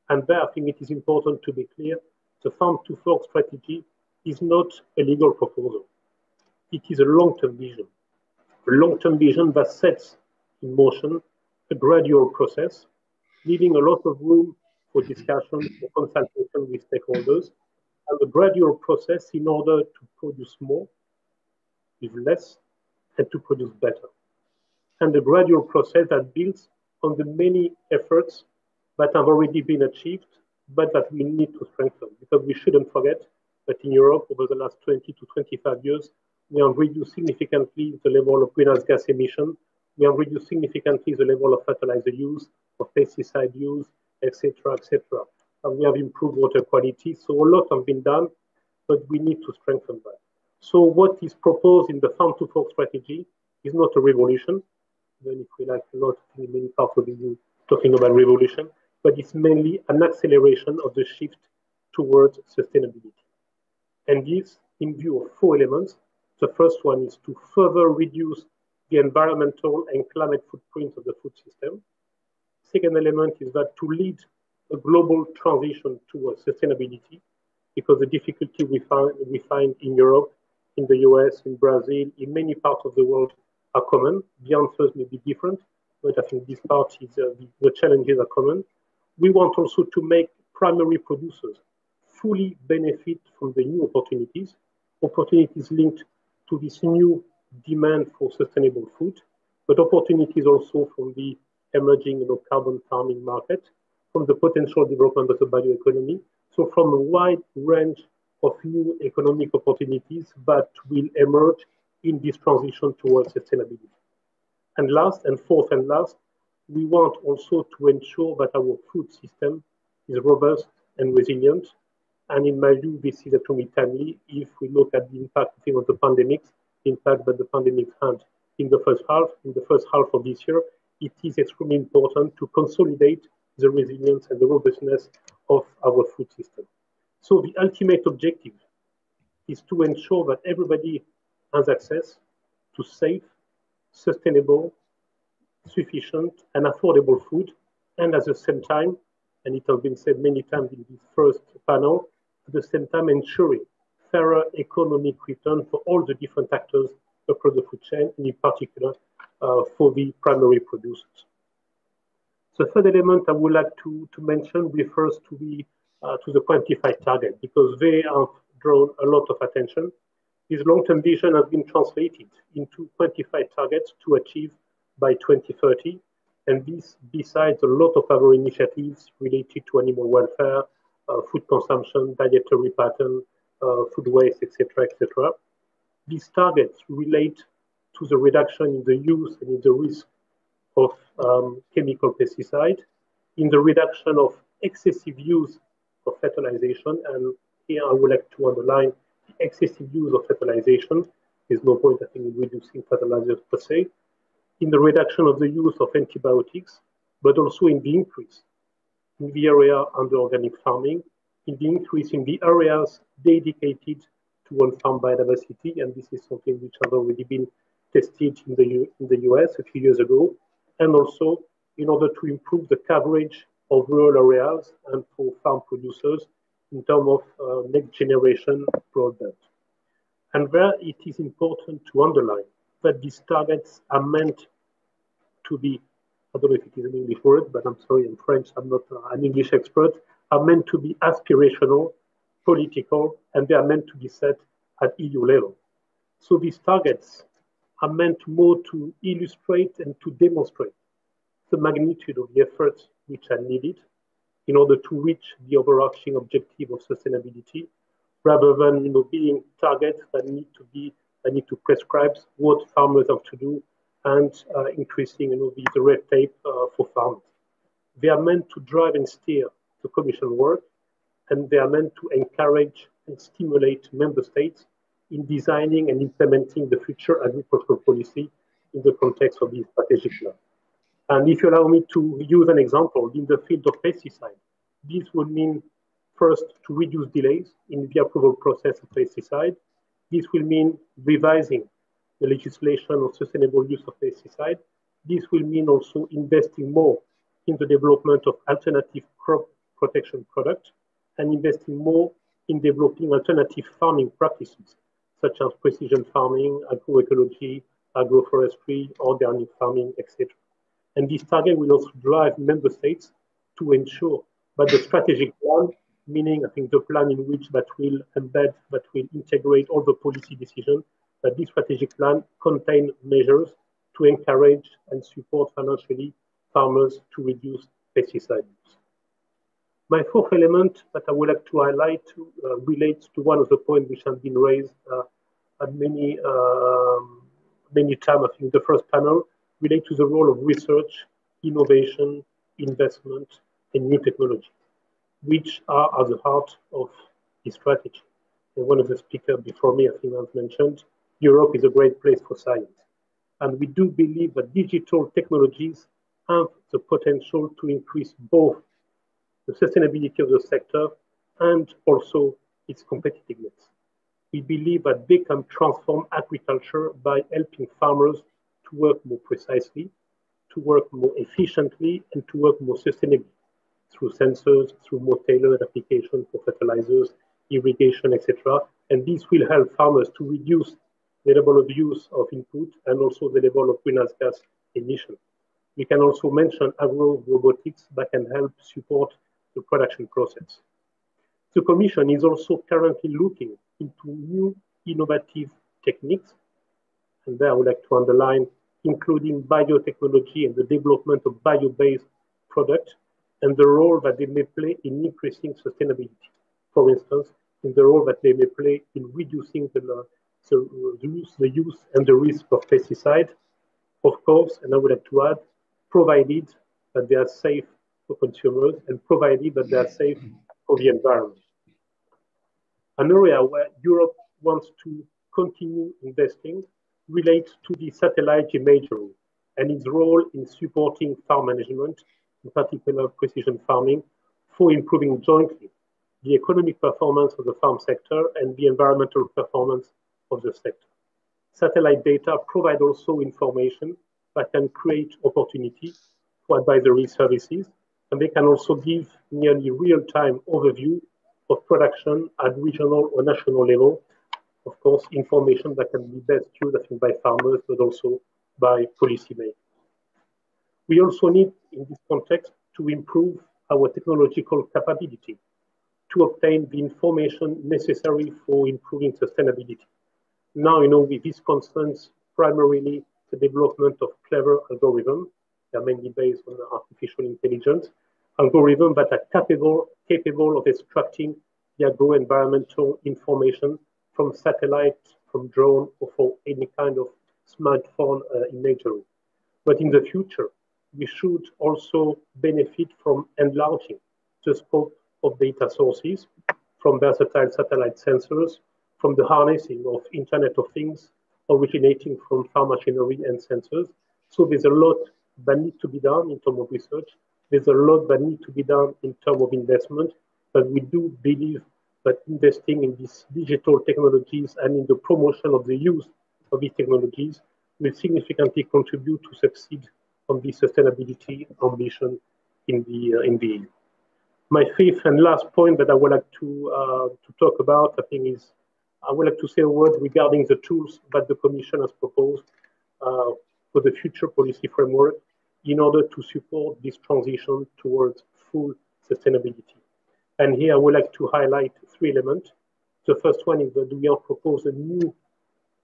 S4: And there I think it is important to be clear, the farm to fork strategy is not a legal proposal. It is a long-term vision. A long-term vision that sets in motion a gradual process, leaving a lot of room for discussion, for consultation with stakeholders, and a gradual process in order to produce more with less and to produce better. And a gradual process that builds on the many efforts that have already been achieved, but that we need to strengthen, because we shouldn't forget that in Europe, over the last 20 to 25 years, we have reduced significantly the level of greenhouse gas emission. We have reduced significantly the level of fertilizer use, of pesticide use, etc., etc. And we have improved water quality. So a lot has been done, but we need to strengthen that. So what is proposed in the farm to fork strategy is not a revolution, even if we like a lot in many parts of the EU talking about revolution, but it's mainly an acceleration of the shift towards sustainability. And this in view of four elements. The first one is to further reduce the environmental and climate footprint of the food system. Second element is that to lead a global transition towards sustainability, because the difficulty we find in Europe, in the US, in Brazil, in many parts of the world are common. The answers may be different, but I think this part is the challenges are common. We want also to make primary producers fully benefit from the new opportunities linked to this new demand for sustainable food, but opportunities also from the emerging carbon farming market, from the potential development of the bioeconomy. So from a wide range of new economic opportunities that will emerge in this transition towards sustainability. And last, and fourth and last, we want also to ensure that our food system is robust and resilient. And in my view, this is extremely timely if we look at the impact of the pandemic, the impact that the pandemic had in the first half of this year. It is extremely important to consolidate the resilience and the robustness of our food system. So the ultimate objective is to ensure that everybody has access to safe, sustainable, sufficient, and affordable food, and at the same time, and it has been said many times in this first panel, at the same time ensuring fairer economic return for all the different actors across the food chain, and in particular for the primary producers. The third element I would like to mention refers to the quantified target, because they have drawn a lot of attention. This long-term vision has been translated into quantified targets to achieve by 2030. And this, besides a lot of other initiatives related to animal welfare, food consumption, dietary pattern, food waste, etc., etc. These targets relate to the reduction in the use and in the risk of chemical pesticide, in the reduction of excessive use of fertilization. And here I would like to underline the excessive use of fertilization. There's no point, I think, in reducing fertilizers per se. In the reduction of the use of antibiotics, but also in the increase in the area under organic farming, in the increase in the areas dedicated to on-farm biodiversity, and this is something which has already been tested in the US a few years ago, and also in order to improve the coverage of rural areas and for farm producers in terms of next generation broadband. And there it is important to underline that these targets are meant to be, I don't know if it is an English word, but I'm sorry, in French, I'm not an English expert, are meant to be aspirational, political, and they are meant to be set at EU level. So these targets are meant more to illustrate and to demonstrate the magnitude of the efforts which are needed in order to reach the overarching objective of sustainability, rather than being targets that need to prescribe what farmers have to do and increasing the red tape for farmers. They are meant to drive and steer the Commission work, and they are meant to encourage and stimulate member states in designing and implementing the future agricultural policy in the context of this strategic plan. And if you allow me to use an example, in the field of pesticide, this would mean first to reduce delays in the approval process of pesticide. This will mean revising the legislation on sustainable use of pesticides. This will mean also investing more in the development of alternative crop protection products and investing more in developing alternative farming practices, such as precision farming, agroecology, agroforestry, organic farming, etc. And this target will also drive member states to ensure that the strategic plan, meaning I think the plan in which that will embed, that will integrate all the policy decisions, that this strategic plan contain measures to encourage and support financially farmers to reduce pesticide use. My fourth element that I would like to highlight relates to one of the points which have been raised at many times. I think the first panel relates to the role of research, innovation, investment, and new technology, which are at the heart of the strategy. And one of the speakers before me, I think, has mentioned, Europe is a great place for science. And we do believe that digital technologies have the potential to increase both the sustainability of the sector and also its competitiveness. We believe that they can transform agriculture by helping farmers to work more precisely, to work more efficiently, and to work more sustainably through sensors, through more tailored applications for fertilizers, irrigation, etc. And this will help farmers to reduce the level of use of input and also the level of greenhouse gas emission. We can also mention agro-robotics that can help support the production process. The Commission is also currently looking into new innovative techniques, and there I would like to underline, including biotechnology and the development of bio-based products, and the role that they may play in increasing sustainability. For instance, in the role that they may play in reducing the use and the risk of pesticide, of course, and I would like to add, provided that they are safe for consumers and provided that they are safe for the environment. An area where Europe wants to continue investing relates to the satellite imagery and its role in supporting farm management, in particular precision farming, for improving jointly the economic performance of the farm sector and the environmental performance of the sector. Satellite data provide also information that can create opportunity for advisory services, and they can also give nearly real-time overview of production at regional or national level. Of course, information that can be best used, I think, by farmers, but also by policymakers. We also need, in this context, to improve our technological capability to obtain the information necessary for improving sustainability. Now, with this concerns primarily the development of clever algorithms. They are mainly based on artificial intelligence, algorithms that are capable of extracting the agro-environmental information from satellite, from drone, or from any kind of smartphone imagery. But in the future, we should also benefit from enlarging the scope of data sources from versatile satellite sensors, from the harnessing of Internet of Things originating from farm machinery and sensors. So there's a lot that needs to be done in terms of research. There's a lot that needs to be done in terms of investment, but we do believe that investing in these digital technologies and in the promotion of the use of these technologies will significantly contribute to succeed on the sustainability ambition in the EU. My fifth and last point that I would like to talk about, I think, is I would like to say a word regarding the tools that the Commission has proposed for the future policy framework in order to support this transition towards full sustainability. And here I would like to highlight three elements. The first one is that we have proposed a new,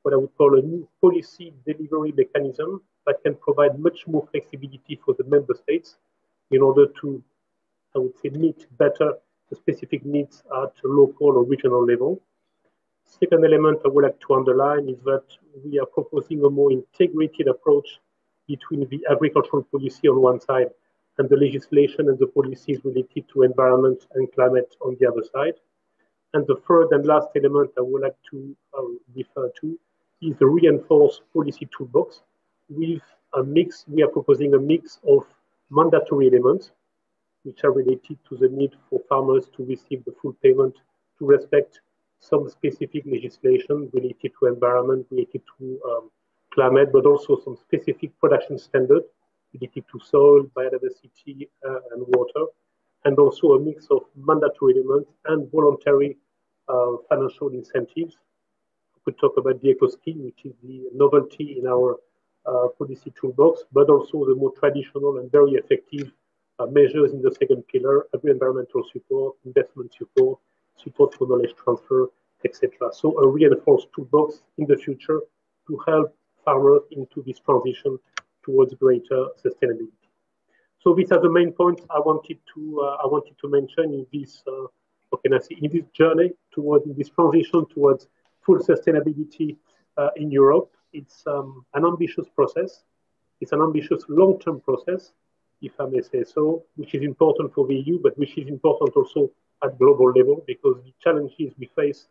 S4: what I would call a new policy delivery mechanism that can provide much more flexibility for the member states in order to, I would say, meet better the specific needs at local or regional level. Second element I would like to underline is that we are proposing a more integrated approach between the agricultural policy on one side and the legislation and the policies related to environment and climate on the other side. And the third and last element I would like to refer to is the reinforced policy toolbox with a mix. We are proposing a mix of mandatory elements which are related to the need for farmers to receive the full payment, to respect some specific legislation related to environment, related to climate, but also some specific production standards related to soil, biodiversity, and water, and also a mix of mandatory elements and voluntary financial incentives. We could talk about the eco scheme, which is the novelty in our policy toolbox, but also the more traditional and very effective measures in the second pillar: agri-environmental support, investment support, support for knowledge transfer, etc. So a reinforced toolbox in the future to help farmers into this transition towards greater sustainability. So these are the main points I wanted to mention in this in this journey towards this transition towards full sustainability in Europe. It's an ambitious process. It's an ambitious long-term process, if I may say so, which is important for the EU, but which is important also at global level, because the challenges we face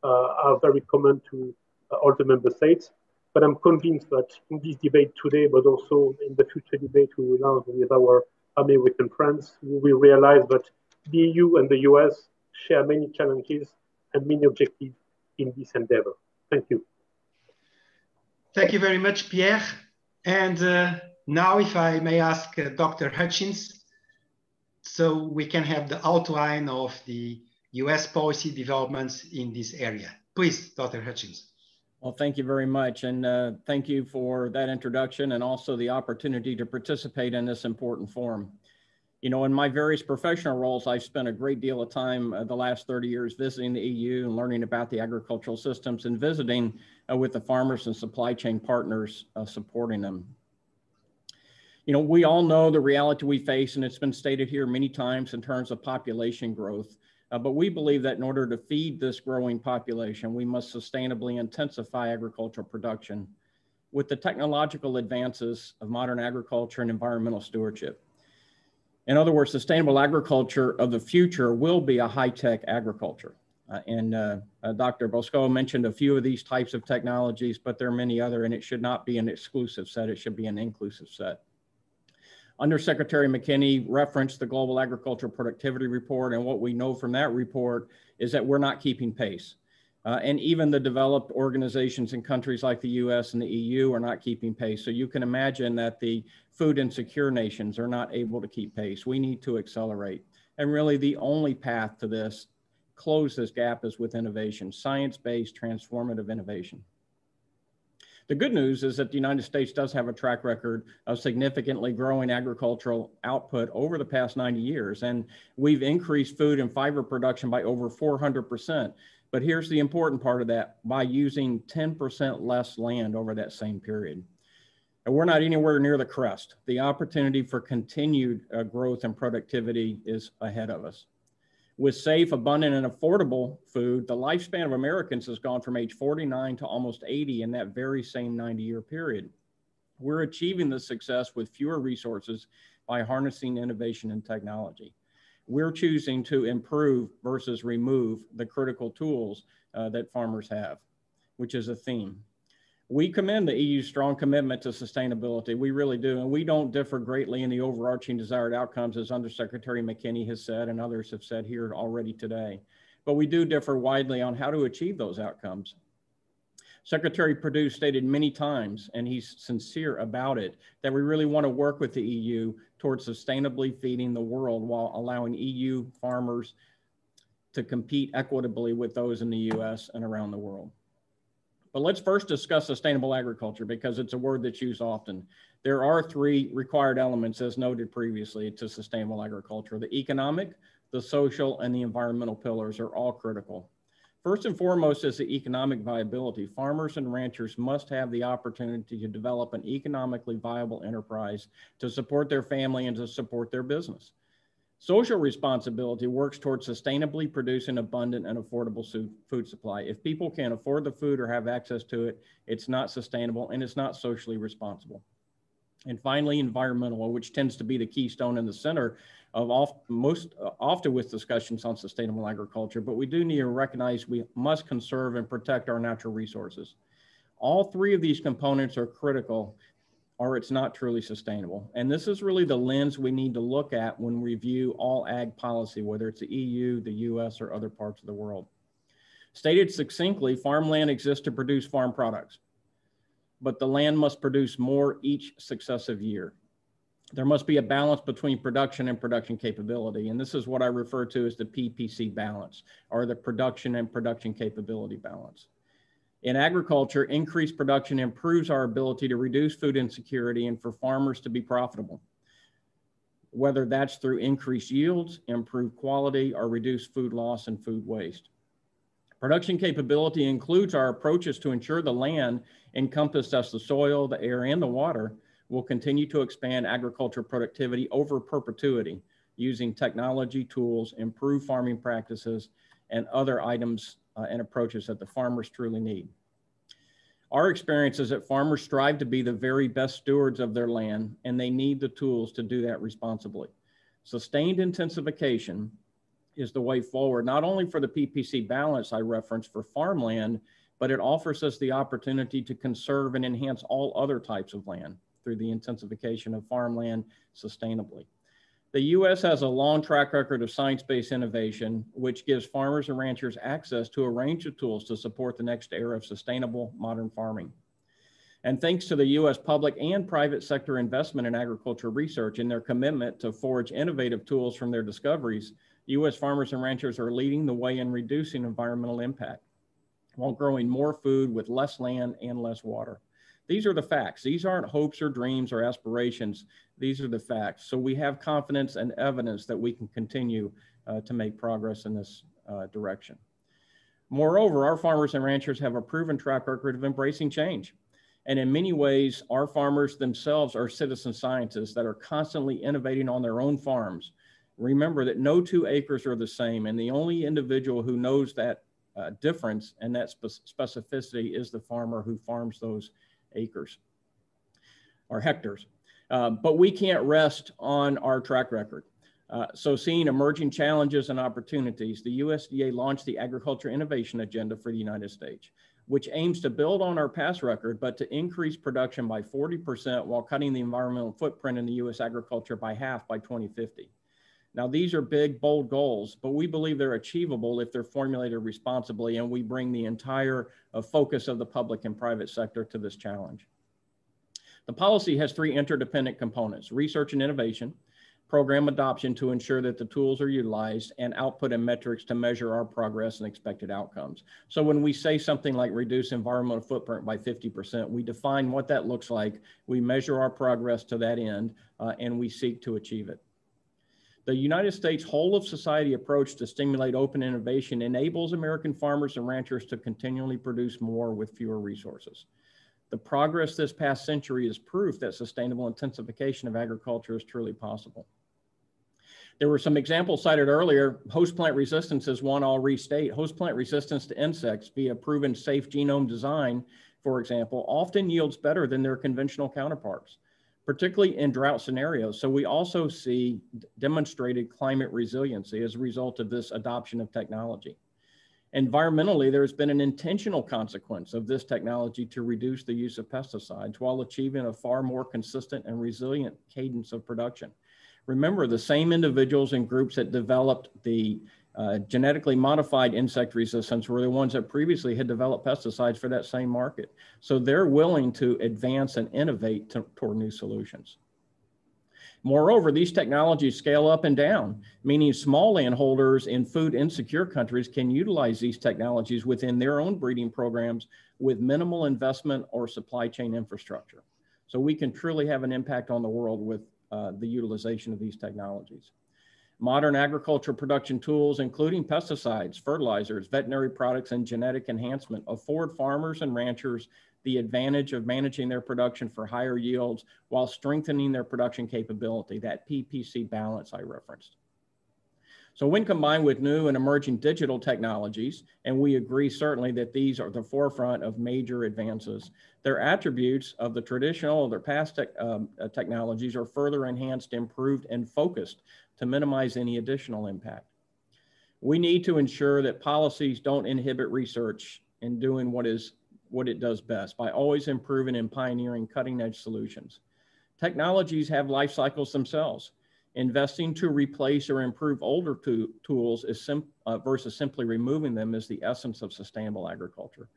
S4: are very common to all the member states. But I'm convinced that in this debate today, but also in the future debate we will have with our American friends, we will realize that the EU and the US share many challenges and many objectives in this endeavor. Thank you.
S1: Thank you very much, Pierre. And now, if I may ask Dr. Hutchins, so we can have the outline of the US policy developments in this area. Please, Dr. Hutchins.
S5: Well, thank you very much. And thank you for that introduction and also the opportunity to participate in this important forum. You know, in my various professional roles, I've spent a great deal of time the last 30 years visiting the EU and learning about the agricultural systems and visiting with the farmers and supply chain partners supporting them. You know, we all know the reality we face, and it's been stated here many times in terms of population growth. But we believe that in order to feed this growing population, we must sustainably intensify agricultural production with the technological advances of modern agriculture and environmental stewardship. In other words, sustainable agriculture of the future will be a high-tech agriculture. Dr. Bosco mentioned a few of these types of technologies, but there are many other, and it should not be an exclusive set, it should be an inclusive set. Undersecretary McKinney referenced the Global Agricultural Productivity Report, and what we know from that report is that we're not keeping pace. And even the developed organizations in countries like the US and the EU are not keeping pace. So you can imagine that the food insecure nations are not able to keep pace. We need to accelerate. And really the only path to this, close this gap, is with innovation, science-based transformative innovation. The good news is that the United States does have a track record of significantly growing agricultural output over the past 90 years. And we've increased food and fiber production by over 400%. But here's the important part of that: by using 10% less land over that same period. And we're not anywhere near the crest. The opportunity for continued growth and productivity is ahead of us. With safe, abundant, and affordable food, the lifespan of Americans has gone from age 49 to almost 80 in that very same 90-year period. We're achieving this success with fewer resources by harnessing innovation and technology. We're choosing to improve versus remove the critical tools that farmers have, which is a theme. We commend the EU's strong commitment to sustainability. We really do. And we don't differ greatly in the overarching desired outcomes, as Undersecretary McKinney has said and others have said here already today. But we do differ widely on how to achieve those outcomes. Secretary Perdue stated many times, and he's sincere about it, that we really want to work with the EU towards sustainably feeding the world while allowing EU farmers to compete equitably with those in the US and around the world. But let's first discuss sustainable agriculture, because it's a word that's used often. There are three required elements, as noted previously, to sustainable agriculture. The economic, the social, and the environmental pillars are all critical. First and foremost is the economic viability. Farmers and ranchers must have the opportunity to develop an economically viable enterprise to support their family and to support their business. Social responsibility works towards sustainably producing abundant and affordable food supply. If people can't afford the food or have access to it, it's not sustainable and it's not socially responsible. And finally, environmental, which tends to be the keystone in the center of most often with discussions on sustainable agriculture, but we do need to recognize we must conserve and protect our natural resources. All three of these components are critical, or it's not truly sustainable. And this is really the lens we need to look at when we review all ag policy, whether it's the EU, the US, or other parts of the world. Stated succinctly, farmland exists to produce farm products, but the land must produce more each successive year. There must be a balance between production and production capability, and this is what I refer to as the PPC balance, or the production and production capability balance. In agriculture, increased production improves our ability to reduce food insecurity and for farmers to be profitable, whether that's through increased yields, improved quality, or reduced food loss and food waste. Production capability includes our approaches to ensure the land encompassed as the soil, the air, and the water will continue to expand agricultural productivity over perpetuity using technology, tools, improved farming practices, and other items and approaches that the farmers truly need. Our experience is that farmers strive to be the very best stewards of their land, and they need the tools to do that responsibly. Sustained intensification is the way forward, not only for the PPC balance I referenced for farmland, but it offers us the opportunity to conserve and enhance all other types of land through the intensification of farmland sustainably. The U.S. has a long track record of science-based innovation, which gives farmers and ranchers access to a range of tools to support the next era of sustainable modern farming. And thanks to the U.S. public and private sector investment in agricultural research and their commitment to forge innovative tools from their discoveries, U.S. farmers and ranchers are leading the way in reducing environmental impact while growing more food with less land and less water. These are the facts. These aren't hopes or dreams or aspirations. These are the facts. So we have confidence and evidence that we can continue to make progress in this direction. Moreover, our farmers and ranchers have a proven track record of embracing change. And in many ways, our farmers themselves are citizen scientists that are constantly innovating on their own farms. Remember that no 2 acres are the same, and the only individual who knows that difference and that specificity is the farmer who farms those acres or hectares. But we can't rest on our track record. So seeing emerging challenges and opportunities, the USDA launched the Agriculture Innovation Agenda for the United States, which aims to build on our past record, but to increase production by 40% while cutting the environmental footprint in the US agriculture by half by 2050. Now, these are big, bold goals, but we believe they're achievable if they're formulated responsibly, and we bring the entire focus of the public and private sector to this challenge. The policy has 3 interdependent components: research and innovation, program adoption to ensure that the tools are utilized, and output and metrics to measure our progress and expected outcomes. So when we say something like reduce environmental footprint by 50%, we define what that looks like, we measure our progress to that end, and we seek to achieve it. The United States whole of society approach to stimulate open innovation enables American farmers and ranchers to continually produce more with fewer resources. The progress this past century is proof that sustainable intensification of agriculture is truly possible. There were some examples cited earlier. Host plant resistance is one I'll restate. Host plant resistance to insects via proven safe genome design, for example, often yields better than their conventional counterparts, particularly in drought scenarios. So we also see demonstrated climate resiliency as a result of this adoption of technology. Environmentally, there's been an intentional consequence of this technology to reduce the use of pesticides while achieving a far more consistent and resilient cadence of production. Remember, the same individuals and groups that developed the genetically modified insect resistance were the ones that previously had developed pesticides for that same market. So they're willing to advance and innovate toward new solutions. Moreover, these technologies scale up and down, meaning small landholders in food insecure countries can utilize these technologies within their own breeding programs with minimal investment or supply chain infrastructure. So we can truly have an impact on the world with the utilization of these technologies. Modern agriculture production tools, including pesticides, fertilizers, veterinary products, and genetic enhancement, afford farmers and ranchers the advantage of managing their production for higher yields while strengthening their production capability, that PPC balance I referenced. So when combined with new and emerging digital technologies, and we agree certainly that these are the forefront of major advances, their attributes of the traditional or their past technologies are further enhanced, improved, and focused to minimize any additional impact. We need to ensure that policies don't inhibit research in doing what it does best by always improving and pioneering cutting-edge solutions. Technologies have life cycles themselves. Investing to replace or improve older tools is versus simply removing them is the essence of sustainable agriculture.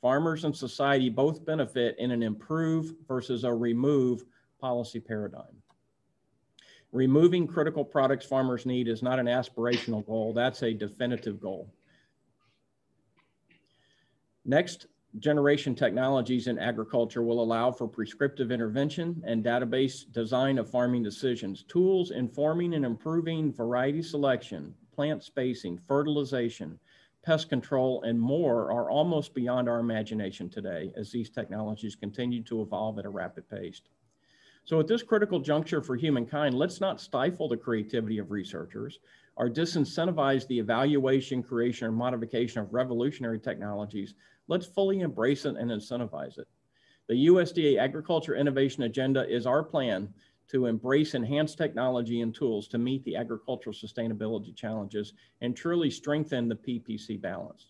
S5: Farmers and society both benefit in an improve versus a remove policy paradigm. Removing critical products farmers need is not an aspirational goal, that's a definitive goal. Next generation technologies in agriculture will allow for prescriptive intervention and database design of farming decisions. Tools informing and improving variety selection, plant spacing, fertilization, pest control, and more are almost beyond our imagination today as these technologies continue to evolve at a rapid pace. So at this critical juncture for humankind, let's not stifle the creativity of researchers or disincentivize the evaluation, creation, or modification of revolutionary technologies. Let's fully embrace it and incentivize it. The USDA Agriculture Innovation Agenda is our plan to embrace enhanced technology and tools to meet the agricultural sustainability challenges and truly strengthen the Ppc balance.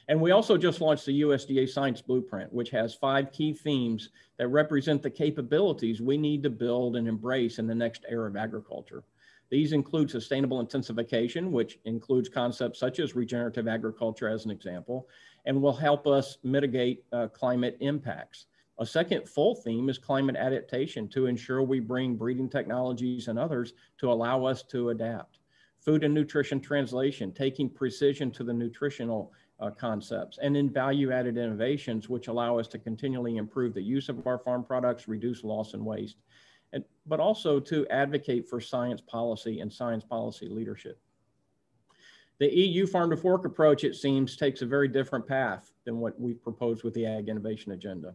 S5: And we also just launched the USDA Science Blueprint, which has 5 key themes that represent the capabilities we need to build and embrace in the next era of agriculture. These include sustainable intensification, which includes concepts such as regenerative agriculture as an example, and will help us mitigate climate impacts. A second full theme is climate adaptation to ensure we bring breeding technologies and others to allow us to adapt. Food and nutrition translation, taking precision to the nutritional concepts, and in value-added innovations, which allow us to continually improve the use of our farm products, reduce loss and waste, but also to advocate for science policy and science policy leadership. The EU Farm to Fork approach, it seems, takes a very different path than what we've proposed with the Ag Innovation Agenda.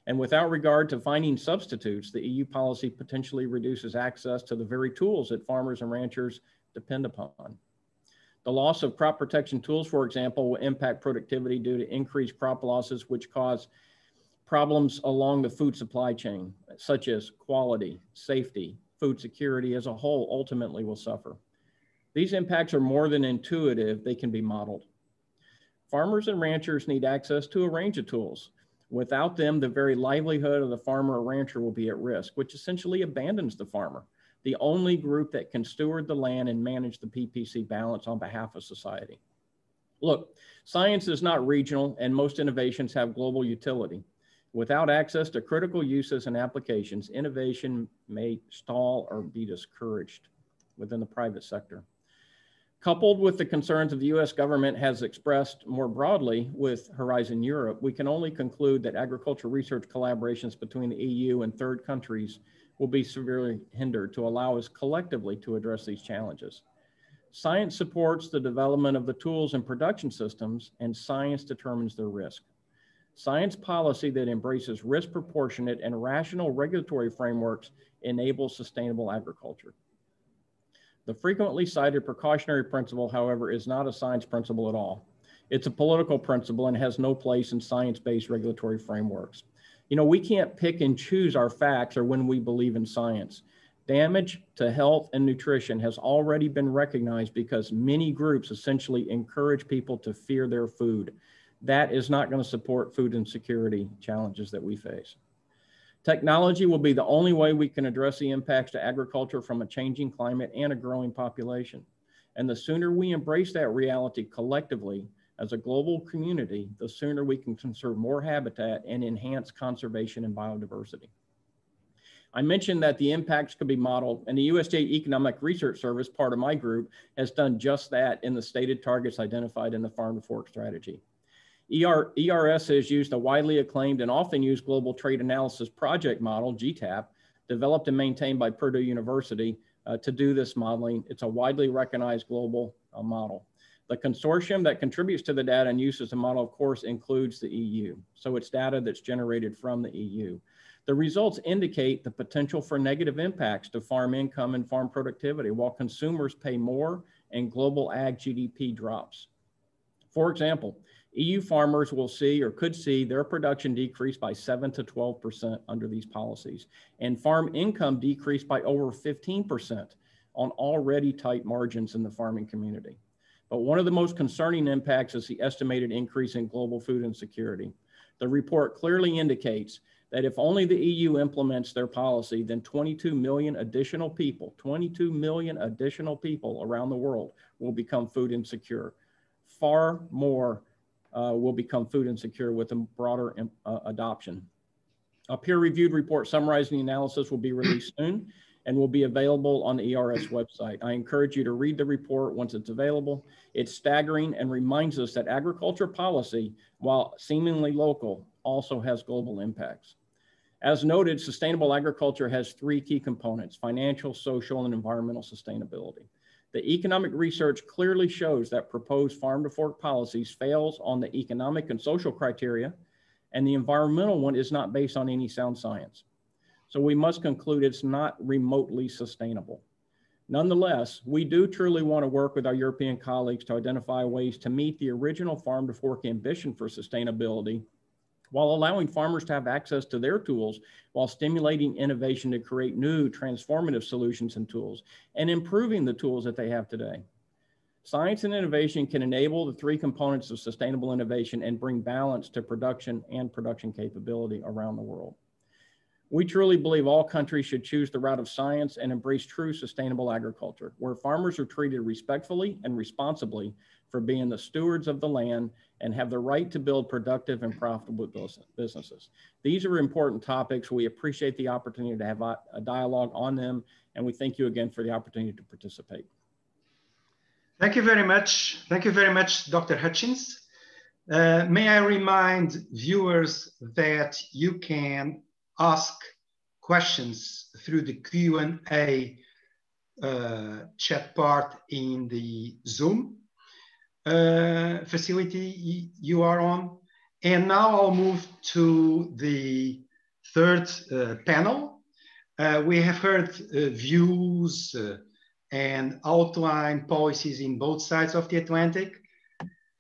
S5: And without regard to finding substitutes, the EU policy potentially reduces access to the very tools that farmers and ranchers depend upon. The loss of crop protection tools, for example, will impact productivity due to increased crop losses, which cause problems along the food supply chain, such as quality, safety, food security as a whole ultimately will suffer. These impacts are more than intuitive, they can be modeled. Farmers and ranchers need access to a range of tools. Without them, the very livelihood of the farmer or rancher will be at risk, which essentially abandons the farmer, the only group that can steward the land and manage the Ppc balance on behalf of society. Look, science is not regional and most innovations have global utility. Without access to critical uses and applications, innovation may stall or be discouraged within the private sector. Coupled with the concerns of the US government has expressed more broadly with Horizon Europe, we can only conclude that agricultural research collaborations between the EU and third countries will be severely hindered to allow us collectively to address these challenges. Science supports the development of the tools and production systems, and science determines their risk. Science policy that embraces risk proportionate and rational regulatory frameworks enables sustainable agriculture. The frequently cited precautionary principle, however, is not a science principle at all. It's a political principle and has no place in science-based regulatory frameworks. You know, we can't pick and choose our facts or when we believe in science. Damage to health and nutrition has already been recognized because many groups essentially encourage people to fear their food. That is not going to support food insecurity challenges that we face. Technology will be the only way we can address the impacts to agriculture from a changing climate and a growing population. And the sooner we embrace that reality collectively as a global community, the sooner we can conserve more habitat and enhance conservation and biodiversity. I mentioned that the impacts could be modeled, and the USDA Economic Research Service, part of my group, has done just that in the stated targets identified in the Farm to Fork strategy. ERS has used a widely acclaimed and often used global trade analysis project model, GTAP, developed and maintained by Purdue University to do this modeling. It's a widely recognized global model. The consortium that contributes to the data and uses the model, of course, includes the EU. So it's data that's generated from the EU. The results indicate the potential for negative impacts to farm income and farm productivity while consumers pay more and global ag GDP drops. For example, EU farmers will see or could see their production decrease by 7 to 12% under these policies, and farm income decrease by over 15% on already tight margins in the farming community. But one of the most concerning impacts is the estimated increase in global food insecurity. The report clearly indicates that if only the EU implements their policy, then 22 million additional people around the world will become food insecure. Far more will become food insecure with a broader adoption. A peer-reviewed report summarizing the analysis will be released soon and will be available on the ERS website. I encourage you to read the report once it's available. It's staggering and reminds us that agriculture policy, while seemingly local, also has global impacts. As noted, sustainable agriculture has three key components: financial, social, and environmental sustainability. The economic research clearly shows that proposed farm-to-fork policies fails on the economic and social criteria, and the environmental one is not based on any sound science. So we must conclude it's not remotely sustainable. Nonetheless, we do truly want to work with our European colleagues to identify ways to meet the original farm-to-fork ambition for sustainability, while allowing farmers to have access to their tools, while stimulating innovation to create new transformative solutions and tools, and improving the tools that they have today. Science and innovation can enable the three components of sustainable innovation and bring balance to production and production capability around the world. We truly believe all countries should choose the route of science and embrace true sustainable agriculture, where farmers are treated respectfully and responsibly for being the stewards of the land and have the right to build productive and profitable businesses. These are important topics. We appreciate the opportunity to have a dialogue on them, and we thank you again for the opportunity to participate.
S1: Thank you very much. Thank you very much, Dr. Hutchins. May I remind viewers that you can ask questions through the Q&A chat part in the Zoom facility you are on. And now I'll move to the third panel. We have heard views and outline policies in both sides of the Atlantic.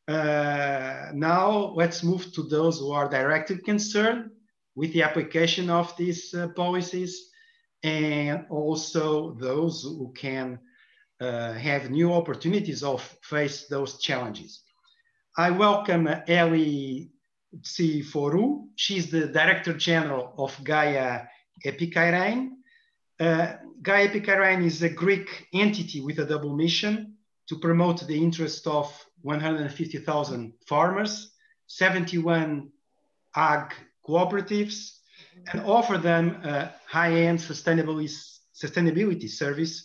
S1: Now let's move to those who are directly concerned with the application of these policies, and also those who can have new opportunities or face those challenges. I welcome Éli Tsifouroу. She's the Director General of GAIA Επιχειρείν. GAIA Επιχειρείν is a Greek entity with a double mission to promote the interest of 150,000 farmers, 71 ag cooperatives, and offer them a high-end sustainability service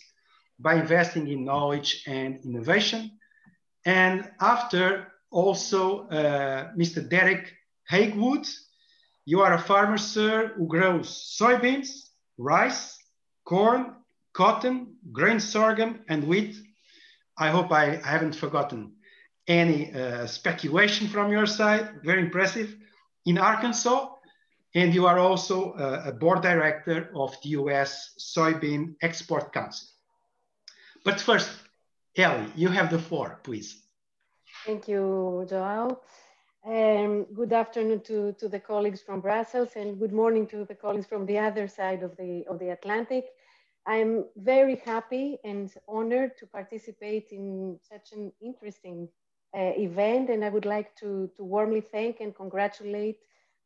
S1: by investing in knowledge and innovation. And after also Mr. Derek Haigwood, you are a farmer, sir, who grows soybeans, rice, corn, cotton, grain sorghum, and wheat. I hope I haven't forgotten any speculation from your side. Very impressive. In Arkansas, and you are also a board director of the US Soybean Export Council. But first, Éli, you have the floor, please.
S6: Thank you, João. Good afternoon to the colleagues from Brussels, and good morning to the colleagues from the other side of the Atlantic. I'm very happy and honored to participate in such an interesting event, and I would like to warmly thank and congratulate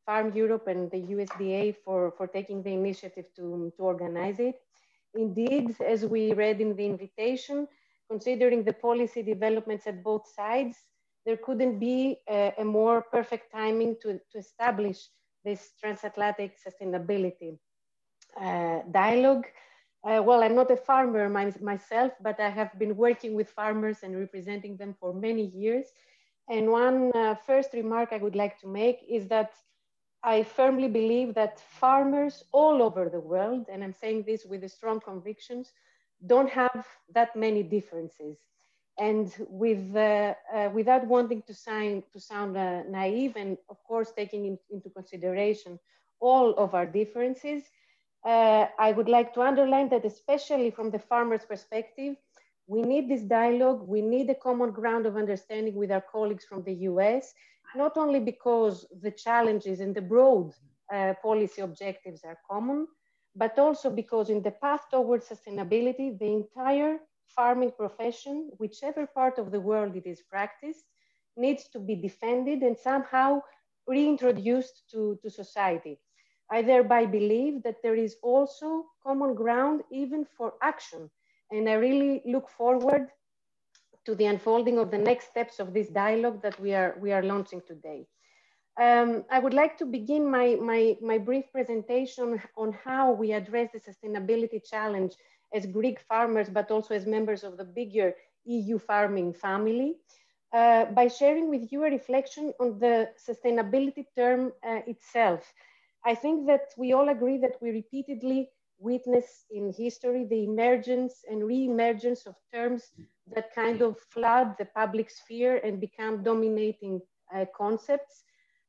S6: Farm Europe and the USDA for taking the initiative to organize it. Indeed, as we read in the invitation, considering the policy developments at both sides, there couldn't be a more perfect timing to establish this transatlantic sustainability dialogue. Well, I'm not a farmer myself, but I have been working with farmers and representing them for many years. And one first remark I would like to make is that I firmly believe that farmers all over the world, and I'm saying this with strong convictions, don't have that many differences. And without wanting to sound naive, and of course taking into consideration all of our differences, I would like to underline that especially from the farmer's perspective, we need this dialogue, we need a common ground of understanding with our colleagues from the US, not only because the challenges and the broad policy objectives are common, but also because in the path towards sustainability, the entire farming profession, whichever part of the world it is practiced, needs to be defended and somehow reintroduced to society. I thereby believe that there is also common ground even for action. And I really look forward to the unfolding of the next steps of this dialogue that we are launching today. I would like to begin my brief presentation on how we address the sustainability challenge as Greek farmers, but also as members of the bigger EU farming family, by sharing with you a reflection on the sustainability term itself. I think that we all agree that we repeatedly witness in history the emergence and re-emergence of terms that kind of flood the public sphere and become dominating concepts.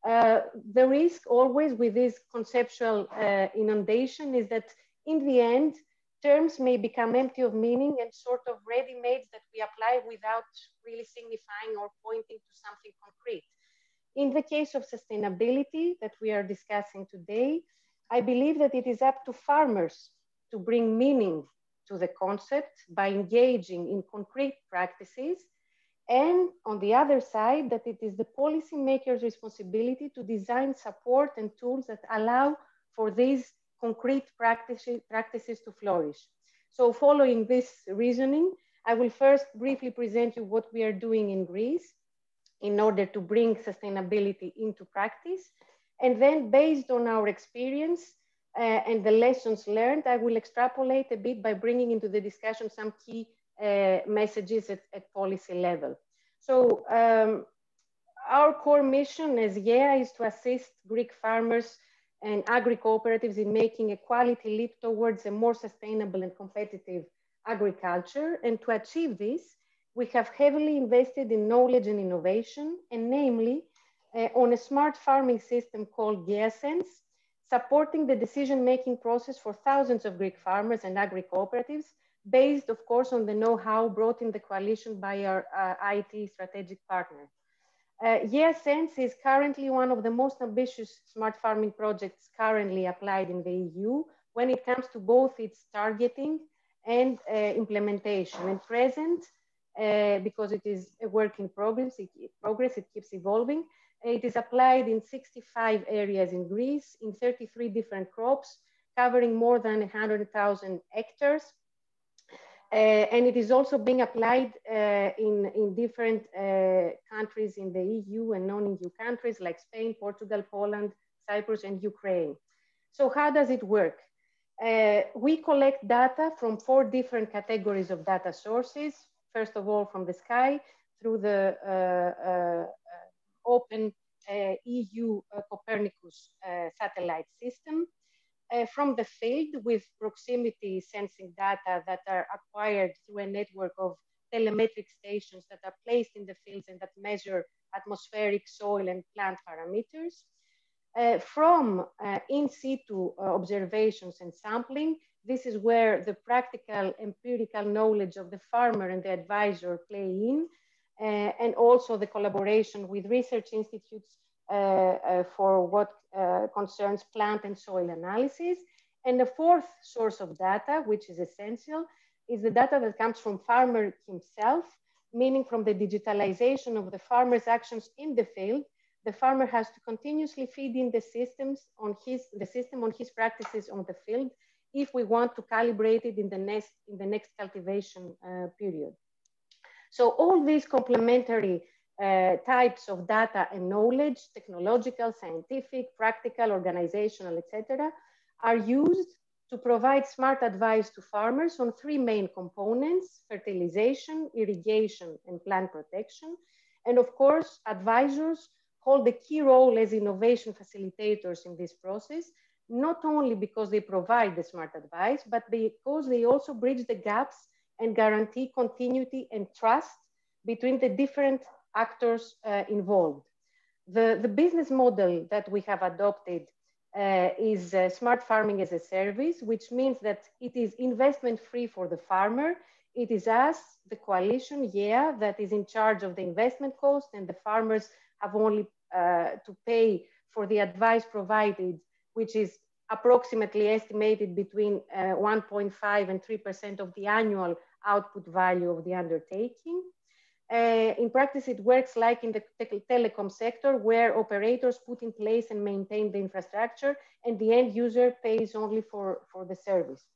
S6: The risk always with this conceptual inundation is that in the end, terms may become empty of meaning and sort of ready-mades that we apply without really signifying or pointing to something concrete. In the case of sustainability that we are discussing today, I believe that it is up to farmers to bring meaning to the concept by engaging in concrete practices, and on the other side, that it is the policymakers' responsibility to design support and tools that allow for these concrete practices to flourish. So following this reasoning, I will first briefly present you what we are doing in Greece in order to bring sustainability into practice. And then based on our experience and the lessons learned, I will extrapolate a bit by bringing into the discussion some key messages at policy level. So our core mission as GAIA is to assist Greek farmers and agri-cooperatives in making a quality leap towards a more sustainable and competitive agriculture. And to achieve this, we have heavily invested in knowledge and innovation, and namely on a smart farming system called GAIA Sense, supporting the decision-making process for thousands of Greek farmers and agri-cooperatives, based, of course, on the know-how brought in the coalition by our IT strategic partner. GAIA Sense is currently one of the most ambitious smart farming projects currently applied in the EU when it comes to both its targeting and implementation. And present, because it is a work in progress, it keeps evolving. It is applied in 65 areas in Greece, in 33 different crops, covering more than 100,000 hectares. And it is also being applied in different countries in the EU and non-EU countries like Spain, Portugal, Poland, Cyprus, and Ukraine. So how does it work? We collect data from 4 different categories of data sources. First of all, from the sky, through the open EU Copernicus satellite system. From the field with proximity sensing data that are acquired through a network of telemetric stations that are placed in the fields and that measure atmospheric, soil, and plant parameters. From in situ observations and sampling, this is where the practical empirical knowledge of the farmer and the advisor play in, and also the collaboration with research institutes for what concerns plant and soil analysis. And the 4th source of data, which is essential, is the data that comes from farmer himself, meaning from the digitalization of the farmer's actions in the field. The farmer has to continuously feed in the system on his practices on the field if we want to calibrate it in the next cultivation period. So all these complementary types of data and knowledge, technological, scientific, practical, organizational, etc., are used to provide smart advice to farmers on 3 main components: fertilization, irrigation, and plant protection. And of course, advisors hold a key role as innovation facilitators in this process, not only because they provide the smart advice, but because they also bridge the gaps and guarantee continuity and trust between the different actors involved. The business model that we have adopted is smart farming as a service, which means that it is investment free for the farmer. It is us, the coalition, GAIA, that is in charge of the investment cost, and the farmers have only to pay for the advice provided, which is approximately estimated between 1.5 and 3% of the annual output value of the undertaking. In practice, it works like in the telecom sector, where operators put in place and maintain the infrastructure, and the end user pays only for the service.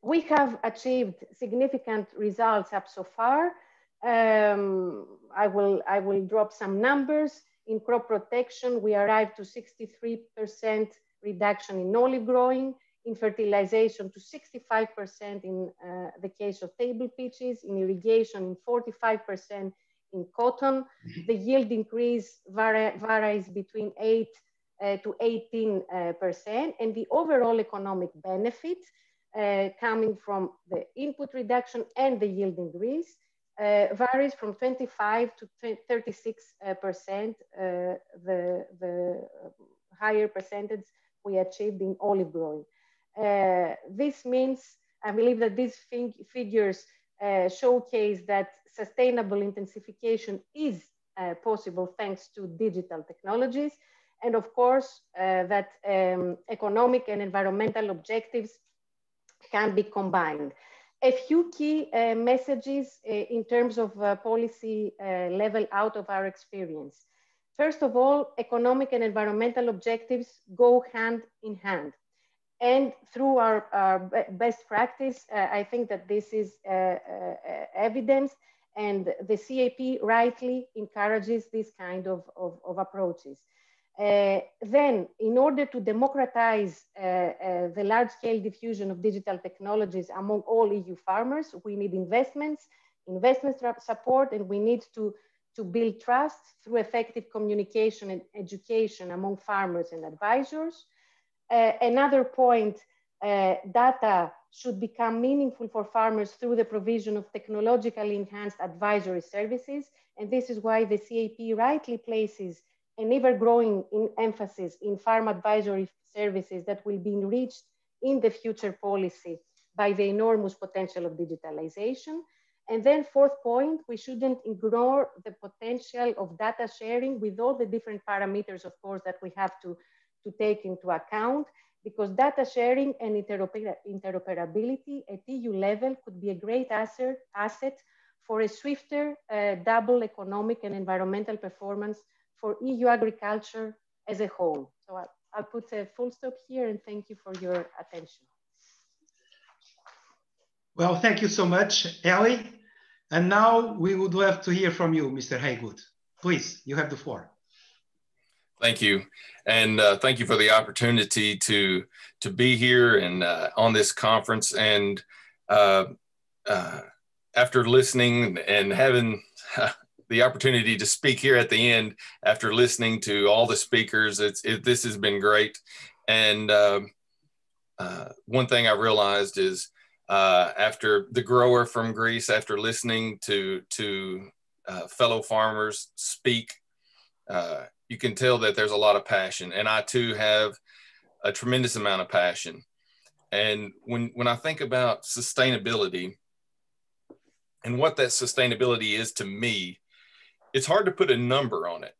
S6: We have achieved significant results up so far. I will drop some numbers. In crop protection, we arrived to 63% reduction in olive growing, in fertilization to 65% in the case of table pitches, in irrigation in 45% in cotton. The yield increase varies between 8 to 18%, and the overall economic benefit coming from the input reduction and the yield increase varies from 25 to 36%, the higher percentage we achieved in olive growing. This means, I believe that these figures showcase that sustainable intensification is possible thanks to digital technologies, and of course that economic and environmental objectives can be combined. A few key messages in terms of policy level out of our experience. First of all, economic and environmental objectives go hand in hand. And through our best practice, I think that this is evidence, and the CAP rightly encourages this kind of approaches. Then, in order to democratize the large-scale diffusion of digital technologies among all EU farmers, we need investment support, and we need to build trust through effective communication and education among farmers and advisors. Another point, data should become meaningful for farmers through the provision of technologically enhanced advisory services, and this is why the CAP rightly places an ever-growing emphasis in farm advisory services that will be enriched in the future policy by the enormous potential of digitalization. And then fourth point, we shouldn't ignore the potential of data sharing with all the different parameters, of course, that we have to take into account, because data sharing and interoperability at EU level could be a great asset for a swifter double economic and environmental performance for EU agriculture as a whole. So I'll put a full stop here, and thank you for your attention.
S1: Well, thank you so much, Ellie. And now we would love to hear from you, Mr. Haygood. Please, you have the floor.
S7: Thank you. And thank you for the opportunity to be here and on this conference. And after listening and having the opportunity to speak here at the end, after listening to all the speakers, this has been great. And one thing I realized is after the grower from Greece, after listening to fellow farmers speak, you can tell that there's a lot of passion. And I too have a tremendous amount of passion. And when I think about sustainability and what that sustainability is to me, it's hard to put a number on it.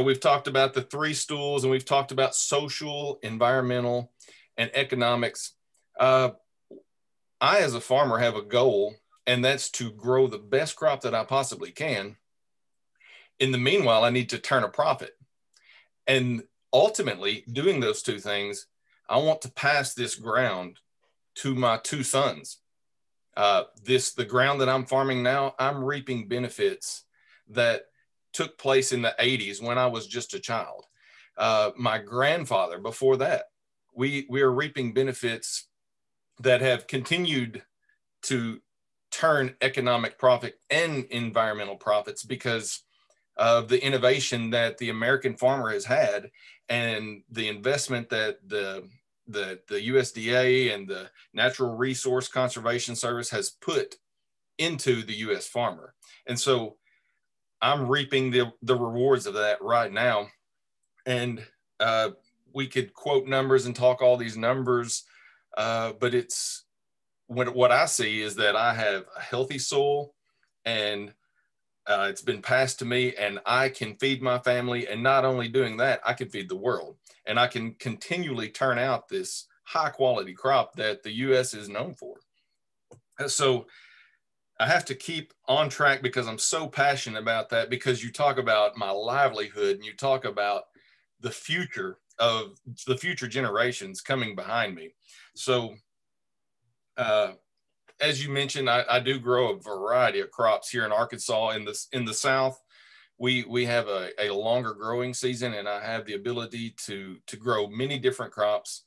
S7: We've talked about the three stools, and we've talked about social, environmental, and economics. I, as a farmer, have a goal, and that's to grow the best crop that I possibly can. In the meanwhile, I need to turn a profit. And ultimately, doing those two things, I want to pass this ground to my two sons. The ground that I'm farming now, I'm reaping benefits that took place in the 80s when I was just a child. My grandfather, before that, we are reaping benefits that have continued to turn economic profit and environmental profits because of the innovation that the American farmer has had and the investment that the USDA and the Natural Resource Conservation Service has put into the US farmer. And so I'm reaping the rewards of that right now. And we could quote numbers and talk all these numbers, but what I see is that I have a healthy soil, and it's been passed to me, and I can feed my family. And not only doing that, I can feed the world, and I can continually turn out this high quality crop that the US is known for. So I have to keep on track because I'm so passionate about that, because you talk about my livelihood and you talk about the future of the future generations coming behind me. So as you mentioned, I do grow a variety of crops here in Arkansas. In the South, we have a longer growing season, and I have the ability to grow many different crops.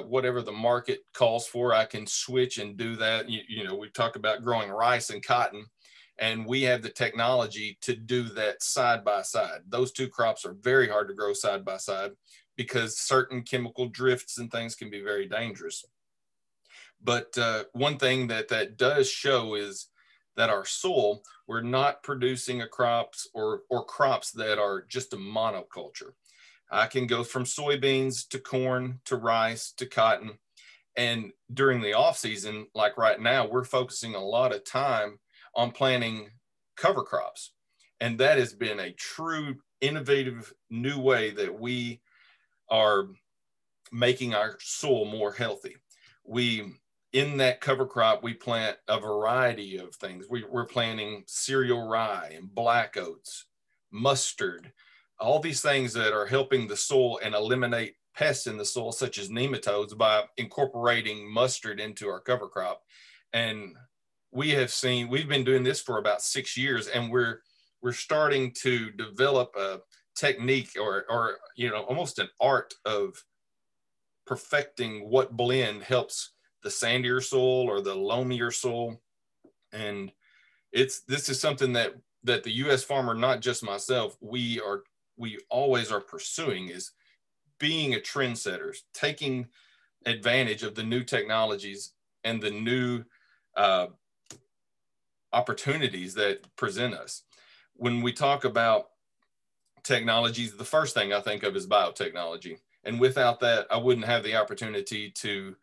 S7: Whatever the market calls for, I can switch and do that. You know, we talk about growing rice and cotton, and we have the technology to do that side by side. Those two crops are very hard to grow side by side because certain chemical drifts and things can be very dangerous. But one thing that does show is that our soil, we're not producing a crops or crops that are just a monoculture. I can go from soybeans to corn to rice to cotton. And during the off season, like right now, we're focusing a lot of time on planting cover crops. And that has been a true innovative new way that we are making our soil more healthy. In that cover crop, we plant a variety of things. We're planting cereal rye and black oats, mustard, all these things that are helping the soil and eliminate pests in the soil, such as nematodes, by incorporating mustard into our cover crop. And we've been doing this for about 6 years, and we're starting to develop a technique or you know, almost an art of perfecting what blend helps the sandier soil or the loamier soil. And this is something that the U.S. farmer, not just myself, we always are pursuing, is being a trendsetter, taking advantage of the new technologies and the new opportunities that present us. When we talk about technologies, the first thing I think of is biotechnology. And without that, I wouldn't have the opportunity to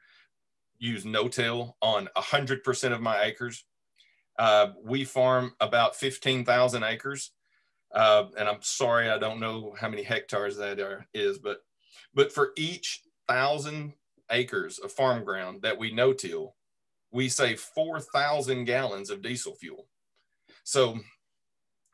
S7: use no-till on 100% of my acres. We farm about 15,000 acres. And I'm sorry, I don't know how many hectares that is, but for each 1,000 acres of farm ground that we no-till, we save 4,000 gallons of diesel fuel. So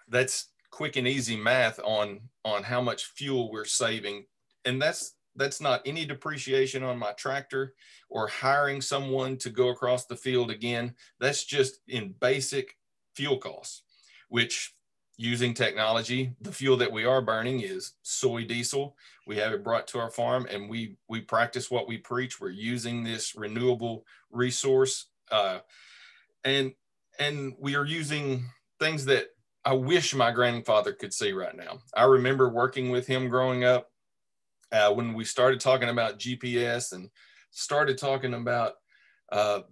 S7: that's quick and easy math on how much fuel we're saving. And that's not any depreciation on my tractor or hiring someone to go across the field again. That's just in basic fuel costs, which, using technology, the fuel that we are burning is soy diesel. We have it brought to our farm, and we practice what we preach. We're using this renewable resource, and we are using things that I wish my grandfather could see right now. I remember working with him growing up when we started talking about GPS and started talking about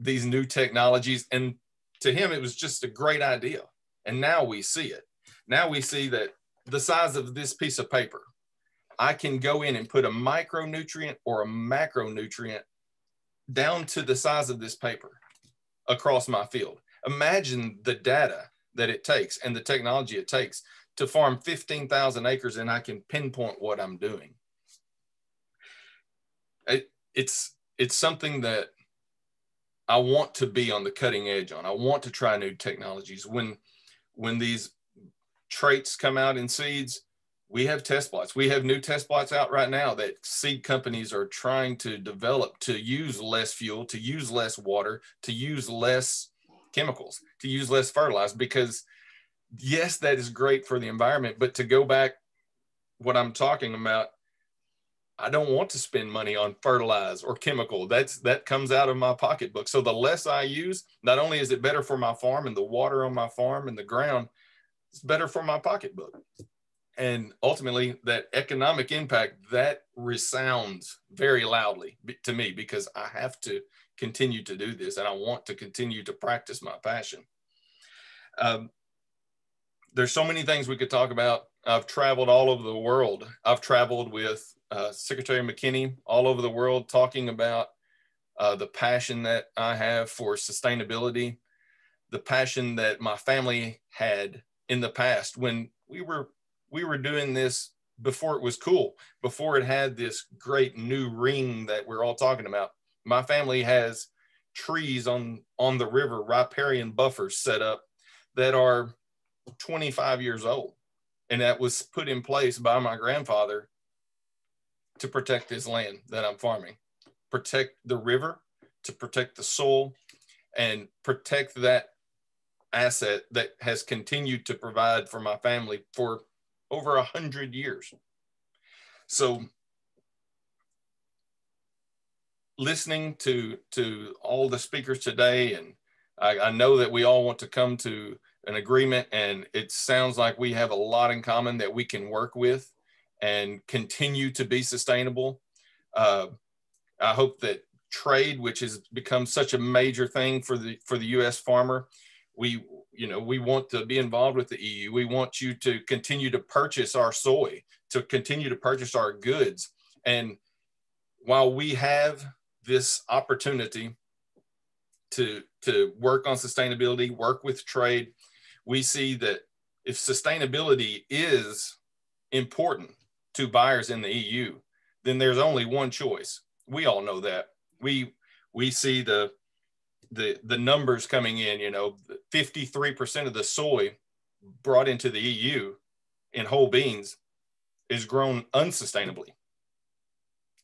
S7: these new technologies. And to him, it was just a great idea. And now we see it. Now we see that the size of this piece of paper, I can go in and put a micronutrient or a macronutrient down to the size of this paper across my field. Imagine the data that it takes and the technology it takes to farm 15,000 acres, and I can pinpoint what I'm doing. It's something that I want to be on the cutting edge on. I want to try new technologies. When these traits come out in seeds, we have test plots. We have new test plots out right now that seed companies are trying to develop to use less fuel, to use less water, to use less chemicals, to use less fertilizer, because yes, that is great for the environment. But to go back, what I'm talking about, I don't want to spend money on fertilizer or chemical. That comes out of my pocketbook. So the less I use, not only is it better for my farm and the water on my farm and the ground, it's better for my pocketbook. And ultimately, that economic impact, that resounds very loudly to me, because I have to continue to do this, and I want to continue to practice my passion. There's so many things we could talk about. I've traveled all over the world. I've traveled with Secretary McKinney all over the world, talking about the passion that I have for sustainability, the passion that my family had in the past when we were doing this before it was cool, before it had this great new ring that we're all talking about. My family has trees on the river, riparian buffers set up that are 25 years old. And that was put in place by my grandfather to protect his land that I'm farming, protect the river, to protect the soil, and protect that asset that has continued to provide for my family for over 100 years. So listening to all the speakers today, and I know that we all want to come to an agreement, and it sounds like we have a lot in common that we can work with and continue to be sustainable. I hope that trade, which has become such a major thing for the U.S. farmer, we want to be involved with the EU. We want you to continue to purchase our soy, to continue to purchase our goods. And while we have this opportunity to work on sustainability, work with trade, we see that if sustainability is important to buyers in the EU, then there's only one choice. We all know that. We see the numbers coming in, 53% of the soy brought into the EU in whole beans is grown unsustainably.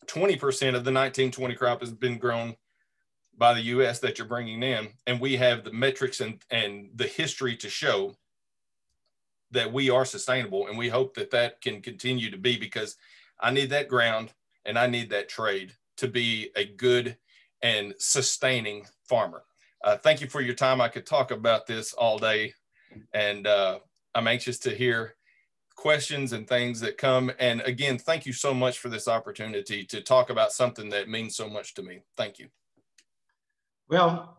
S7: 20% of the 1920 crop has been grown by the US that you're bringing in. And we have the metrics and the history to show that we are sustainable. And we hope that that can continue to be, because I need that ground and I need that trade to be a good and sustaining farmer. Thank you for your time. I could talk about this all day, and I'm anxious to hear questions and things that come. And again, thank you so much for this opportunity to talk about something that means so much to me. Thank you.
S1: Well,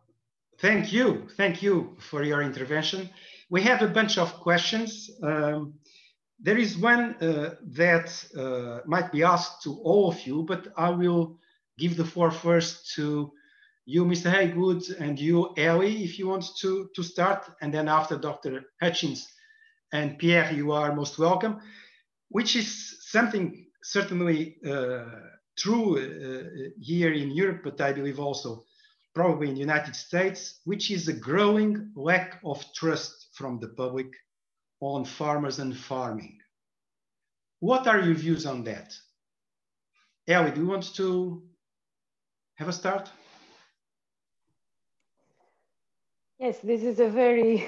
S1: thank you. Thank you for your intervention. We have a bunch of questions. There is one that might be asked to all of you, but I will give the floor first to you, Mr. Haygood, and you, Ellie, if you want to start, and then after Dr. Hutchins and Pierre, you are most welcome, which is something certainly true here in Europe, but I believe also probably in the United States, which is a growing lack of trust from the public on farmers and farming. What are your views on that? Ellie, do you want to have a start?
S6: Yes, this is a very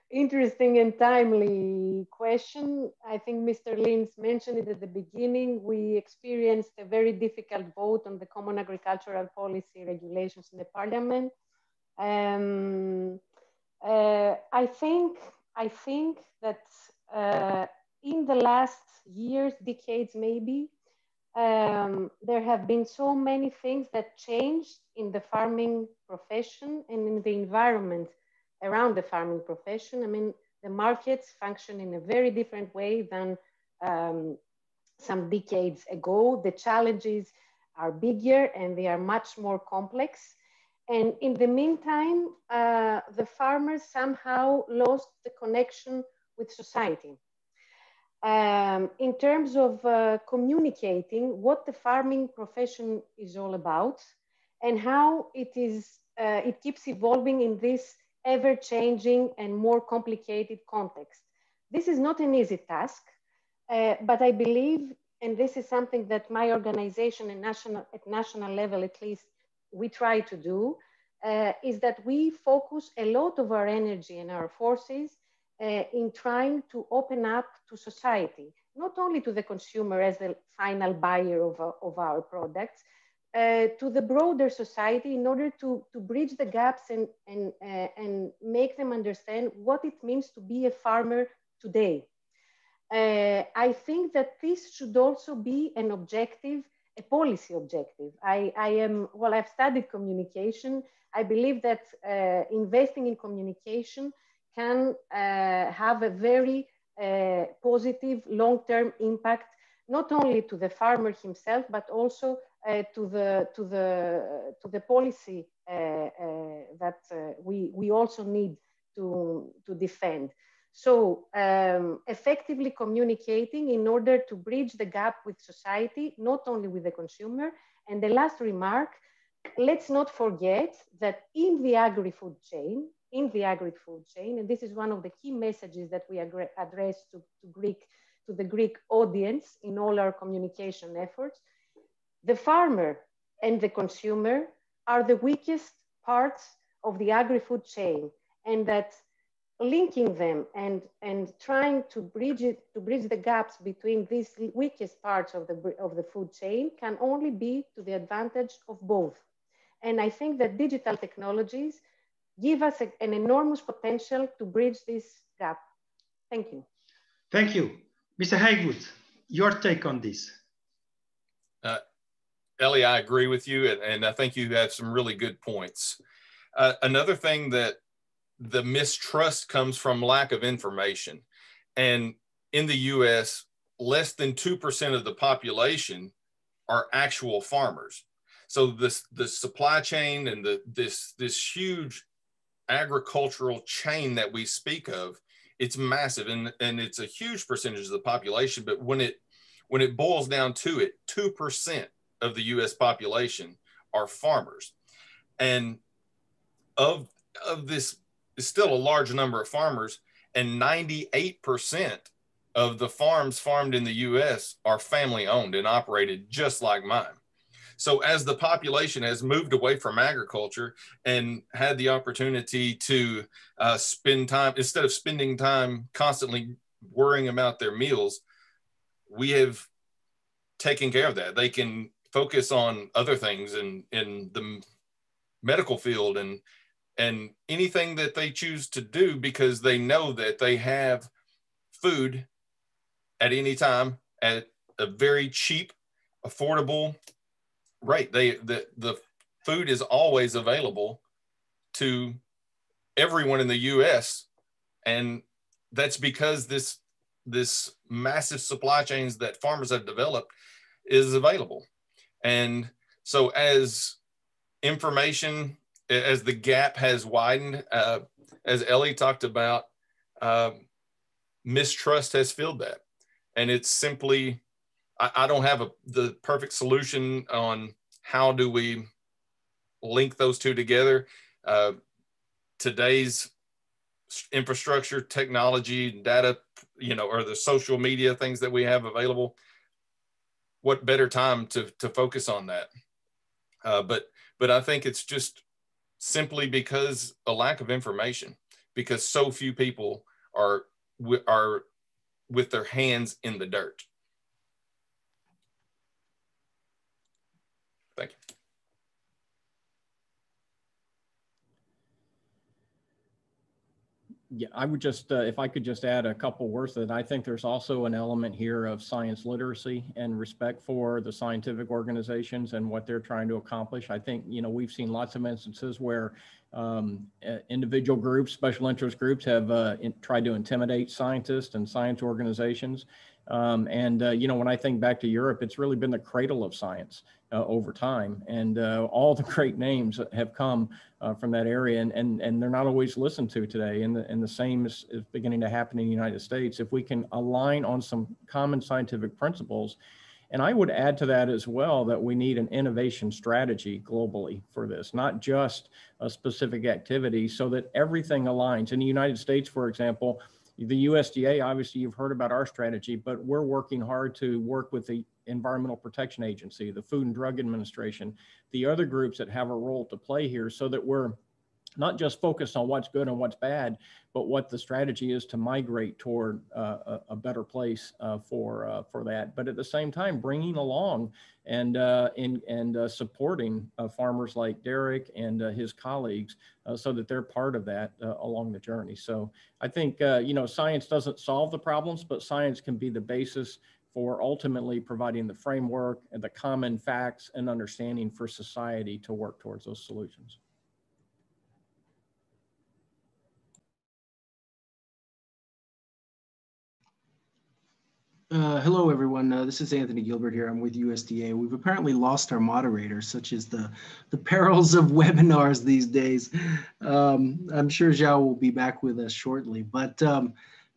S6: interesting and timely question. I think Mr. Lins mentioned it at the beginning. We experienced a very difficult vote on the Common Agricultural Policy regulations in the Parliament. I think that in the last years, decades maybe, there have been so many things that changed in the farming profession and in the environment around the farming profession. I mean, the markets function in a very different way than some decades ago. The challenges are bigger and they are much more complex. And in the meantime, the farmers somehow lost the connection with society. In terms of communicating what the farming profession is all about and how it keeps evolving in this ever-changing and more complicated context. This is not an easy task, but I believe, and this is something that my organization at national level at least, we try to do, is that we focus a lot of our energy and our forces in trying to open up to society, not only to the consumer as the final buyer of our products, to the broader society in order to bridge the gaps and make them understand what it means to be a farmer today. I think that this should also be an objective, a policy objective. I've studied communication. I believe that investing in communication can have a very positive long-term impact, not only to the farmer himself, but also to the policy that we also need to defend. So effectively communicating in order to bridge the gap with society, not only with the consumer. And the last remark, let's not forget that in the agri-food chain, and this is one of the key messages that we address to the Greek audience in all our communication efforts, the farmer and the consumer are the weakest parts of the agri-food chain, and that linking them and trying to bridge the gaps between these weakest parts of the food chain can only be to the advantage of both. And I think that digital technologies give us an enormous potential to bridge this gap. Thank you.
S1: Thank you. Mr. Haywood, your take on this.
S7: Ellie, I agree with you, and I think you have some really good points. Another thing that the mistrust comes from lack of information. And in the US, less than 2% of the population are actual farmers. So the supply chain and this huge agricultural chain that we speak of, it's massive, and it's a huge percentage of the population. But when it boils down to it, 2% of the US population are farmers. And of this is still a large number of farmers, and 98% of the farms farmed in the US are family owned and operated just like mine. So as the population has moved away from agriculture and had the opportunity to spend time, instead of spending time constantly worrying about their meals, we have taken care of that. They can focus on other things in the medical field and anything that they choose to do, because they know that they have food at any time at a very cheap, affordable rate. The food is always available to everyone in the US, and that's because this massive supply chains that farmers have developed is available. And so as information, as the gap has widened, as Ellie talked about, mistrust has filled that. And it's simply, I don't have the perfect solution on how do we link those two together. Today's infrastructure, technology, data, or the social media things that we have available, what better time to focus on that? But I think it's just simply because a lack of information, because so few people are with their hands in the dirt. Thank you.
S5: Yeah, I would just, if I could just add a couple words, that I think there's also an element here of science literacy and respect for the scientific organizations and what they're trying to accomplish. I think, we've seen lots of instances where individual groups, special interest groups have tried to intimidate scientists and science organizations. When I think back to Europe, it's really been the cradle of science over time. And all the great names have come from that area, and they're not always listened to today. And the same is beginning to happen in the United States. If we can align on some common scientific principles, and I would add to that as well that we need an innovation strategy globally for this, not just a specific activity, so that everything aligns. In the United States, for example, the USDA, obviously you've heard about our strategy, but we're working hard to work with the Environmental Protection Agency, the Food and Drug Administration, the other groups that have a role to play here, so that we're not just focused on what's good and what's bad, but what the strategy is to migrate toward a better place for that. But at the same time, bringing along and supporting farmers like Derek and his colleagues so that they're part of that along the journey. So I think, science doesn't solve the problems, but science can be the basis for ultimately providing the framework and the common facts and understanding for society to work towards those solutions.
S8: Hello, everyone. This is Anthony Gilbert here. I'm with USDA. We've apparently lost our moderators, such as the perils of webinars these days. I'm sure Zhao will be back with us shortly. But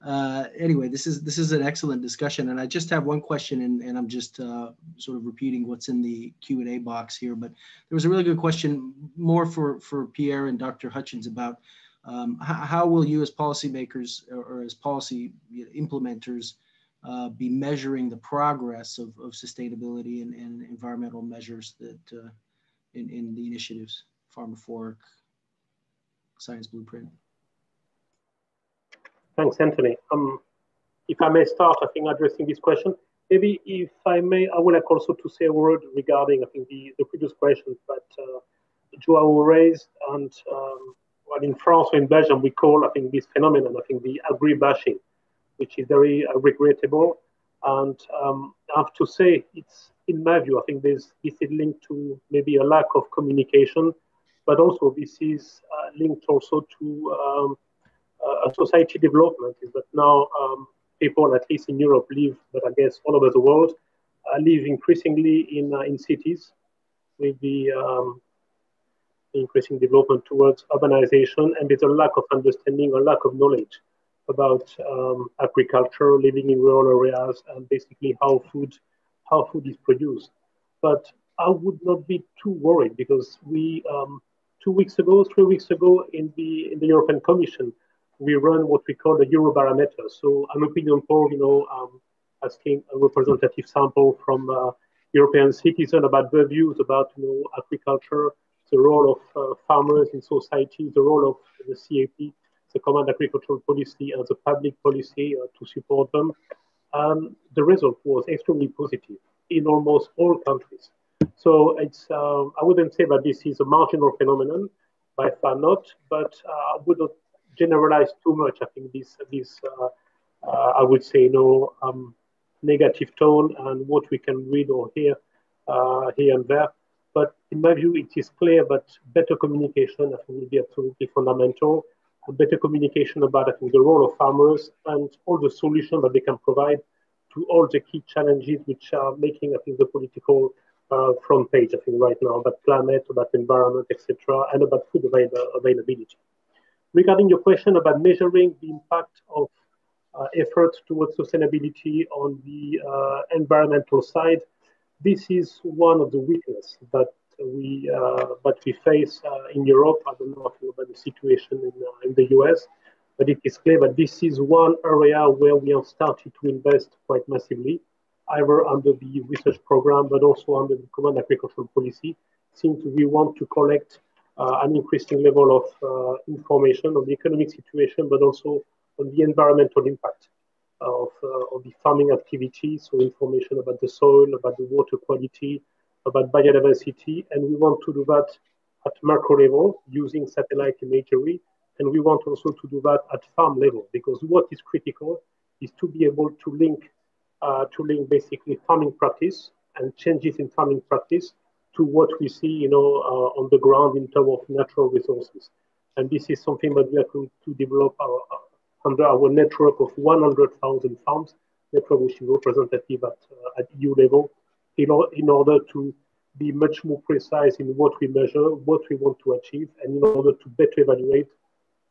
S8: Anyway, this is an excellent discussion, and I just have one question, and I'm just sort of repeating what's in the Q&A box here. But there was a really good question, more for Pierre and Dr. Hutchins, about how will you as policymakers or as policy implementers be measuring the progress of sustainability and environmental measures that in the initiatives, Farm to Fork, Science Blueprint?
S4: Thanks, Anthony. If I may start, I think, addressing this question. Maybe if I may, I would like also to say a word regarding, I think, the previous questions that Joao raised. And well, in France or in Belgium, we call, I think, this phenomenon, I think, the agri-bashing, which is very regrettable. And I have to say, it's, in my view, I think this is linked to maybe a lack of communication, but also this is linked also to a society development. Is that now people, at least in Europe, live, but I guess all over the world, live increasingly in cities, with the increasing development towards urbanization, and there's a lack of understanding, a lack of knowledge about agriculture, living in rural areas, and basically how food is produced. But I would not be too worried, because we 3 weeks ago, in the European Commission, we run what we call the Eurobarometer. So an opinion poll, asking a representative sample from European citizens about their views about agriculture, the role of farmers in society, the role of the CAP, the Common Agricultural Policy, and the public policy to support them. The result was extremely positive in almost all countries. So it's I wouldn't say that this is a marginal phenomenon, by far not, but I would not generalize too much. I think this I would say negative tone and what we can read or hear here and there. But in my view, it is clear that better communication, I think, will be absolutely fundamental. Better communication about, I think, the role of farmers and all the solutions that they can provide to all the key challenges which are making, I think, the political front page, I think, right now, about climate, about environment, etc., and about food availability. Regarding your question about measuring the impact of efforts towards sustainability on the environmental side, this is one of the weaknesses that we face in Europe. I don't know about the situation in the US, but it is clear that this is one area where we have started to invest quite massively, either under the research program, but also under the Common Agricultural Policy, since we want to collect an increasing level of information on the economic situation, but also on the environmental impact of the farming activity, so information about the soil, about the water quality, about biodiversity, and we want to do that at macro level using satellite imagery, and we want also to do that at farm level, because what is critical is to be able to link basically farming practice and changes in farming practice to what we see, on the ground in terms of natural resources. And this is something that we are going to develop under our network of 100,000 farms, network which is representative at EU level, in order to be much more precise in what we measure, what we want to achieve, and in order to better evaluate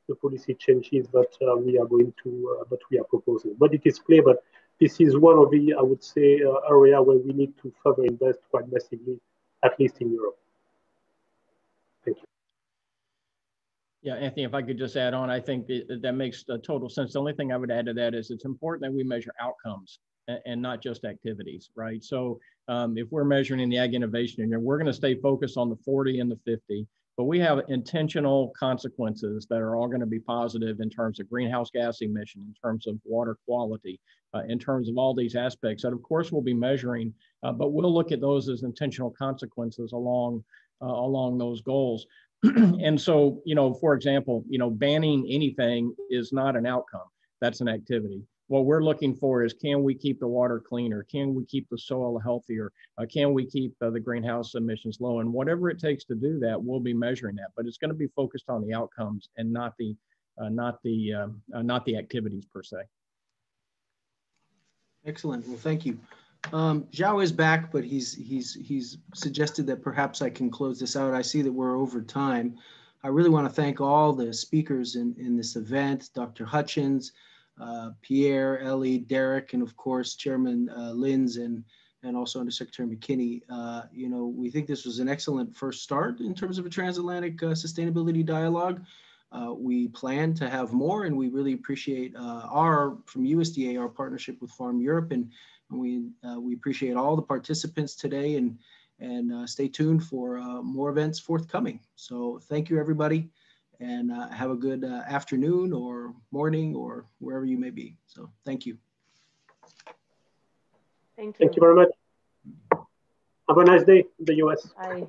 S4: the policy changes that we are going to, that we are proposing. But it is clear that this is one of the, I would say, area where we need to further invest quite massively, at least in Europe. Thank you.
S5: Yeah, Anthony, if I could just add on, I think that makes total sense. The only thing I would add to that is it's important that we measure outcomes and not just activities, right? So if we're measuring in the ag innovation, we're going to stay focused on the 40 and the 50, but we have intentional consequences that are all going to be positive in terms of greenhouse gas emission, in terms of water quality, in terms of all these aspects that of course we'll be measuring, but we'll look at those as intentional consequences along those goals. And so, for example, banning anything is not an outcome. That's an activity. What we're looking for is, can we keep the water cleaner? Can we keep the soil healthier? Can we keep the greenhouse emissions low? And whatever it takes to do that, we'll be measuring that. But it's going to be focused on the outcomes and not the activities per se.
S8: Excellent. Well, thank you. Zhao is back, but he's suggested that perhaps I can close this out. I see that we're over time. I really want to thank all the speakers in this event, Dr. Hutchins, Pierre, Ellie, Derek, and of course, Chairman Linz and also Undersecretary McKinney. You know, we think this was an excellent first start in terms of a transatlantic sustainability dialogue. We plan to have more, and we really appreciate from USDA, our partnership with Farm Europe, and we appreciate all the participants today, and stay tuned for more events forthcoming. So thank you, everybody, and have a good afternoon or morning or wherever you may be. So thank you.
S6: Thank you.
S4: Thank you very much. Have a nice day in the US.
S6: Bye.